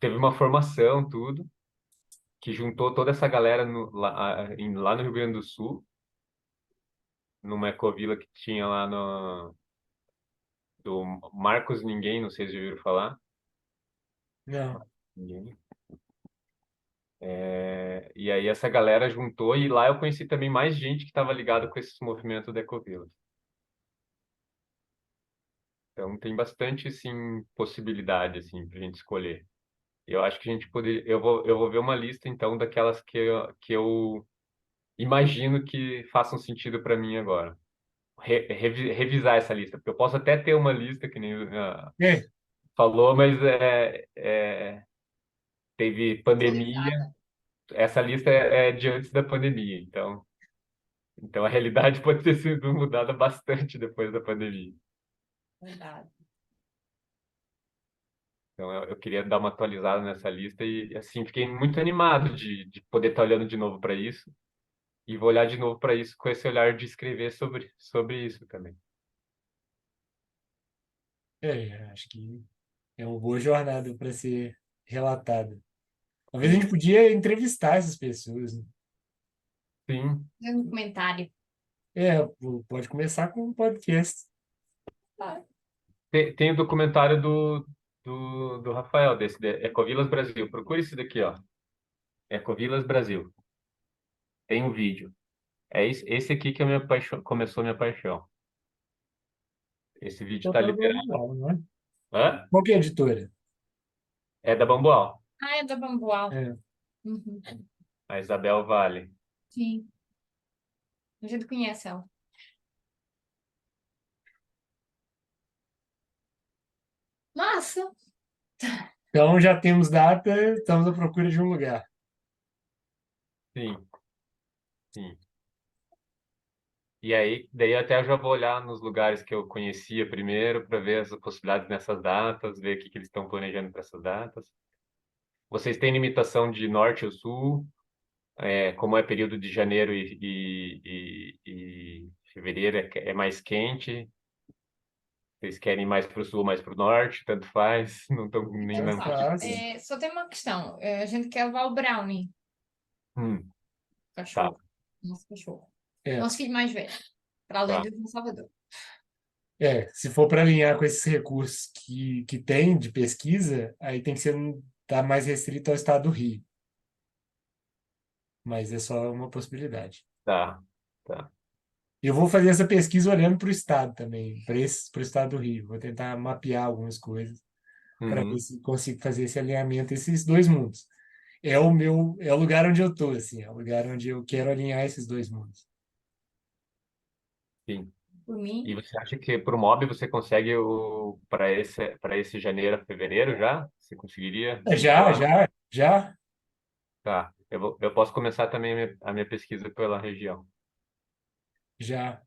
teve uma formação, tudo, que juntou toda essa galera lá no Rio Grande do Sul, numa ecovila que tinha lá do Marcos Ninguém, não sei se já ouviram falar. Não. Ninguém. E aí essa galera juntou e lá eu conheci também mais gente que estava ligada com esse movimento da Ecovila. Então tem bastante assim possibilidade assim para a gente escolher. Eu acho que a gente poderia, eu vou ver uma lista então daquelas que eu imagino que façam sentido para mim agora. Revisar essa lista, porque eu posso até ter uma lista que nem É. falou, mas teve pandemia. Atualizada. Essa lista é de antes da pandemia, então a realidade pode ter sido mudada bastante depois da pandemia. Verdade. Então eu queria dar uma atualizada nessa lista e assim fiquei muito animado de poder estar olhando de novo para isso e vou olhar de novo para isso com esse olhar de escrever sobre isso também. Acho que é uma boa jornada para ser relatada. Talvez a gente Sim, podia entrevistar essas pessoas, né? sim. Um comentário. Pode começar com um podcast. Ah, Tem o documentário do Rafael, desse de Ecovilas Brasil. Procure esse daqui, ó. Ecovilas Brasil. Tem um vídeo. É esse aqui que começou a minha paixão. Esse vídeo tá Total liberado. Bambual, não é? Hã? Qual que é a editora? É da Bamboal, é da Bambual. É. Uhum. a Isabel Vale. Sim. A gente conhece ela. Massa! Então já temos data, estamos à procura de um lugar. Sim, sim. E aí, daí até eu já vou olhar nos lugares que eu conhecia primeiro para ver as possibilidades nessas datas, ver o que eles estão planejando para essas datas. Vocês têm limitação de norte ou sul? Como é período de janeiro e fevereiro é mais quente? Vocês querem mais para o sul, mais para o norte? Tanto faz? Não estão nem Tanto não. faz. Só tem uma questão. A gente quer levar o Brownie, Hum, tá, cachorro. Nosso cachorro. É, Nosso filho mais velho. Para além tá, do João Salvador. se for para alinhar com esses recursos que tem de pesquisa, aí tem que ser tá mais restrito ao estado do Rio. Mas é só uma possibilidade. tá, tá. Eu vou fazer essa pesquisa olhando para o estado também, para o estado do Rio. Vou tentar mapear algumas coisas para ver Uhum, se consigo fazer esse alinhamento esses dois mundos. É o lugar onde eu tô, assim, é o lugar onde eu quero alinhar esses dois mundos. sim. Por E mim, você acha que para o Mob você consegue para esse janeiro a fevereiro já? Você conseguiria Já, desenrolar? já, já, Tá. Eu posso começar também a minha pesquisa pela região. já.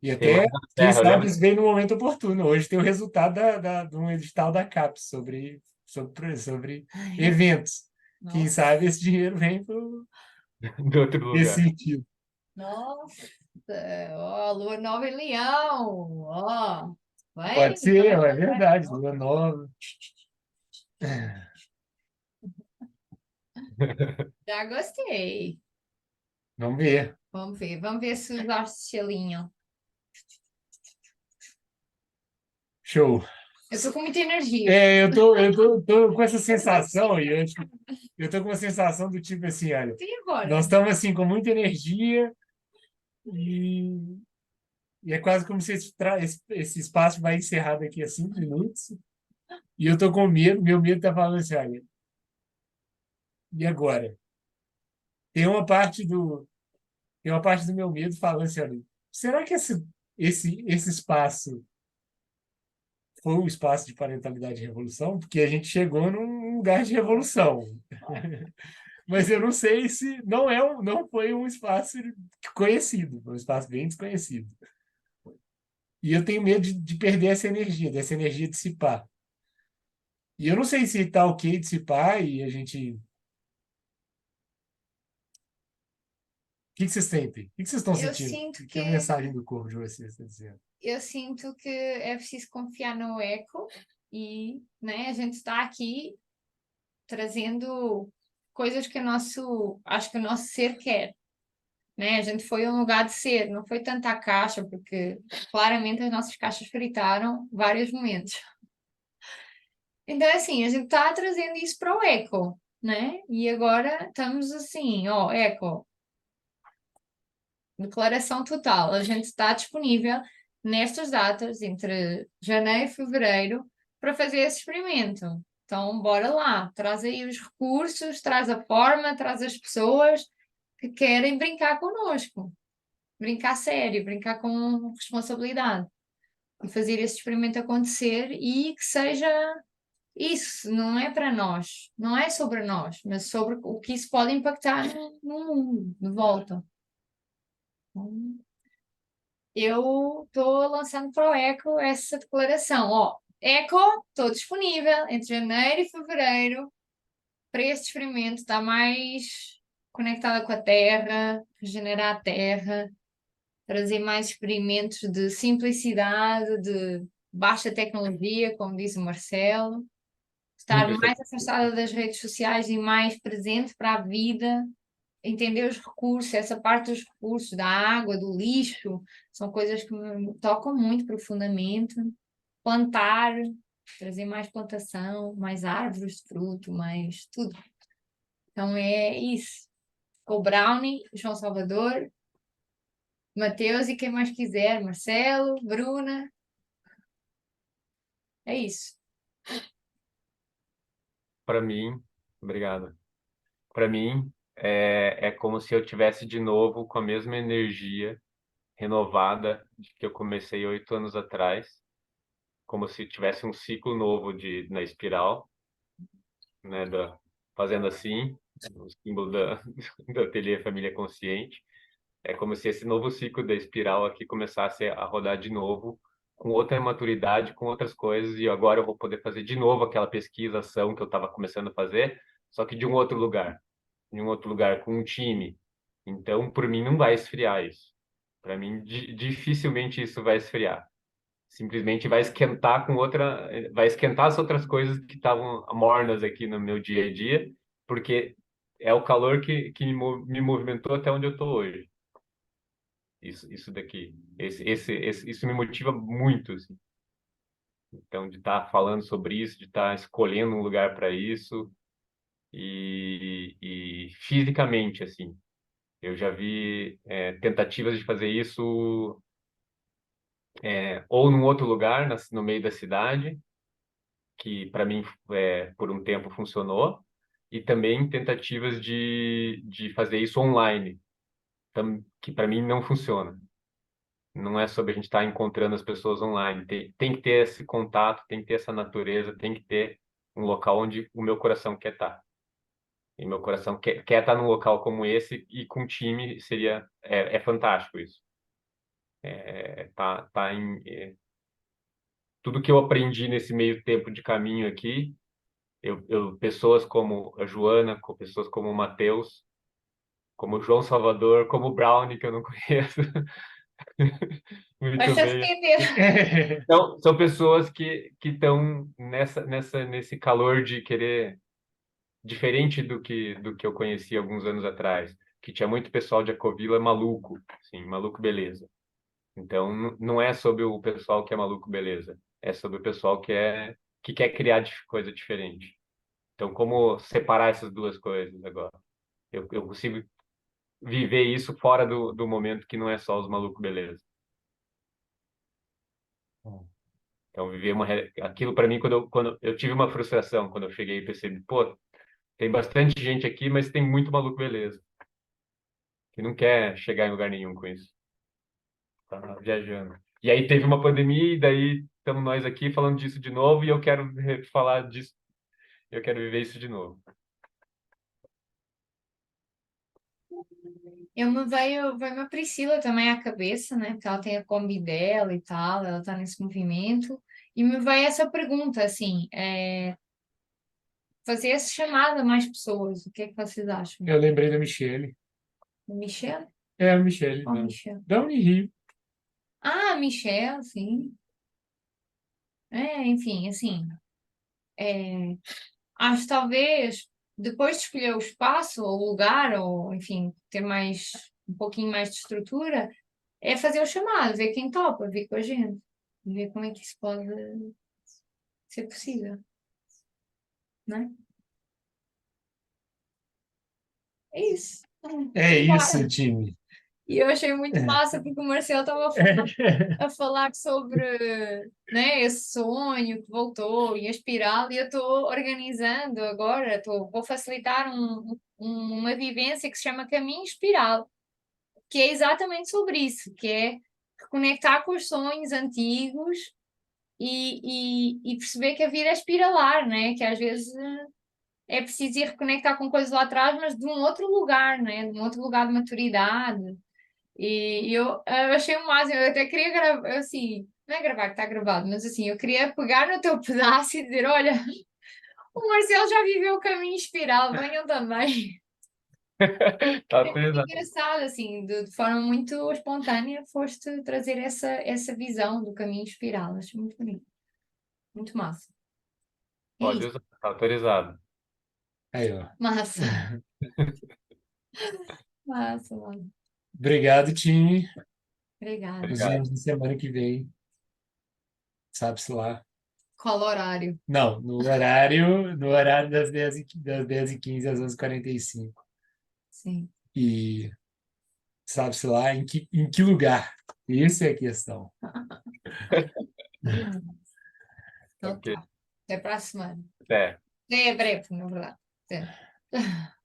E Tem mais até, na quem Serra, eu sabe, lembro. isso vem no momento oportuno. Hoje tem o resultado de um edital da CAPES sobre eventos. Quem nossa, sabe esse dinheiro vem De outro nesse lugar. sentido. nossa, ó, Lua Nova em Leão, ó, Pode vai, ser, vai, é vai, vai. verdade, lua nova. Já gostei. Vamos ver. Vamos ver se os ossos se alinham. Show. Eu estou com muita energia. Tô com essa sensação, e eu tô com uma sensação do tipo assim, olha, E nós agora? estamos assim com muita energia e, e é quase como se esse espaço vai encerrar daqui a 5 minutos. E eu tô com medo, meu medo tá falando assim, olha, e agora? Tem uma parte do, tem uma parte do meu medo falando assim, olha, será que esse espaço foi um espaço de parentalidade e revolução? Porque a gente chegou num lugar de revolução. Mas eu não sei se não foi um espaço conhecido, foi um espaço bem desconhecido. E eu tenho medo de perder essa energia, dessa energia dissipar. E eu não sei se está ok dissipar e a gente. O que vocês sentem? O que vocês estão Eu sentindo? sinto Que a mensagem do corpo de vocês está dizendo? eu sinto que é preciso confiar no eco e, né, a gente está aqui trazendo coisas que acho que o nosso ser quer, né? A gente foi um lugar de ser, não foi tanta a caixa, porque claramente as nossas caixas fritaram vários momentos. Então, é assim, a gente está trazendo isso para o eco, né? E agora estamos assim, ó, eco, declaração total. A gente está disponível nestas datas, entre janeiro e fevereiro, para fazer esse experimento. Então, bora lá, traz aí os recursos, traz a forma, traz as pessoas que querem brincar connosco. Brincar sério, brincar com responsabilidade. E fazer esse experimento acontecer e que seja isso, não é para nós, não é sobre nós, mas sobre o que isso pode impactar no mundo, de volta. Eu estou lançando para o Eco essa declaração. Ó, Eco, estou disponível entre janeiro e fevereiro para este experimento estar mais conectada com a Terra, regenerar a Terra, trazer mais experimentos de simplicidade, de baixa tecnologia, como diz o Marcelo, Sim, estar mais afastada das redes sociais e mais presente para a vida, entender os recursos, essa parte dos recursos, da água, do lixo, são coisas que me tocam muito profundamente. Plantar, trazer mais plantação, mais árvores de fruto, mais tudo. Então é isso. Com o Brownie, João Salvador, Mateus e quem mais quiser, Marcelo, Bruna, é isso. para mim, obrigado. Para mim, é como se eu tivesse de novo com a mesma energia renovada de que eu comecei 8 anos atrás, como se tivesse um ciclo novo na espiral, né, fazendo assim, o símbolo do ateliê Família Consciente. É como se esse novo ciclo da espiral aqui começasse a rodar de novo, com outra maturidade, com outras coisas, e agora eu vou poder fazer de novo aquela pesquisação que eu estava começando a fazer, só que de um outro lugar, com um time. Então, por mim, não vai esfriar isso. Para mim, dificilmente isso vai esfriar. Simplesmente vai esquentar as outras coisas que estavam mornas aqui no meu dia a dia, porque é o calor que me movimentou até onde eu estou hoje. Isso daqui, isso me motiva muito, assim. Então, de estar falando sobre isso, de estar escolhendo um lugar para isso e fisicamente, assim, eu já vi tentativas de fazer isso ou num outro lugar, no meio da cidade, que para mim por um tempo funcionou, e também tentativas de fazer isso online, que para mim não funciona. Não é sobre a gente estar encontrando as pessoas online. Tem que ter esse contato, tem que ter essa natureza, tem que ter um local onde o meu coração quer estar. E meu coração quer estar num local como esse e com um time é fantástico isso. Tudo que eu aprendi nesse meio tempo de caminho aqui, pessoas como a Joana, pessoas como o Matheus, como o João Salvador, como o Brownie, que eu não conheço Vai muito se bem. arrepender. Então, são pessoas que estão nesse calor de querer, diferente do que eu conheci alguns anos atrás, que tinha muito pessoal de Ecovila maluco, assim, maluco beleza. Então, não é sobre o pessoal que é maluco beleza, é sobre o pessoal que quer criar coisa diferente. Então, como separar essas duas coisas agora? Eu consigo viver isso fora do momento que não é só os malucos beleza. Então, aquilo para mim, quando eu tive uma frustração, quando eu cheguei e percebi, pô, tem bastante gente aqui, mas tem muito maluco beleza, que não quer chegar em lugar nenhum com isso. Tá viajando. E aí teve uma pandemia, e daí estamos nós aqui falando disso de novo, e eu quero falar disso, eu quero viver isso de novo. Veio a Priscila também à cabeça, né? Porque ela tem a Kombi dela e tal, ela tá nesse movimento. E me veio essa pergunta, assim, fazer essa chamada a mais pessoas. O que é que vocês acham? Eu lembrei da Michelle. Michelle? É a Michelle, Qual não. Michelle? Da Unirio. Ah, Michelle, sim. Enfim, assim, acho que talvez depois de escolher o espaço ou o lugar, ou enfim, ter um pouquinho mais de estrutura, é fazer o chamado, ver quem topa, ver com a gente, ver como é que isso pode ser possível, né? É isso. É Vambora. isso, time. E eu achei muito massa porque o Marcelo estava a falar sobre, né, esse sonho que voltou e a espiral, e eu estou organizando agora, vou facilitar uma vivência que se chama Caminho Espiral, que é exatamente sobre isso, que é reconectar com os sonhos antigos e perceber que a vida é espiralar, né? Que às vezes é preciso ir reconectar com coisas lá atrás, mas de um outro lugar, né? De um outro lugar de maturidade. E eu achei o máximo, eu até queria gravar, assim, não é gravar que está gravado, mas assim, eu queria pegar no teu pedaço e dizer, olha, o Marcelo já viveu o caminho espiral, venham também. Tá É muito pesado. engraçado, assim, de forma muito espontânea, foste trazer essa visão do caminho espiral, acho muito bonito, muito massa. É Pode isso, usar, tá autorizado. Aí, ó. massa, massa, massa. Obrigado, time. Obrigada. Nos Obrigado. vemos na semana que vem. Sabe-se lá. Qual horário? Não, no horário das 10h15 às 11h45. Sim. E sabe-se lá em que lugar. Essa é a questão. Então Ok. tá. Até para a semana. Até. É breve, na verdade. Até.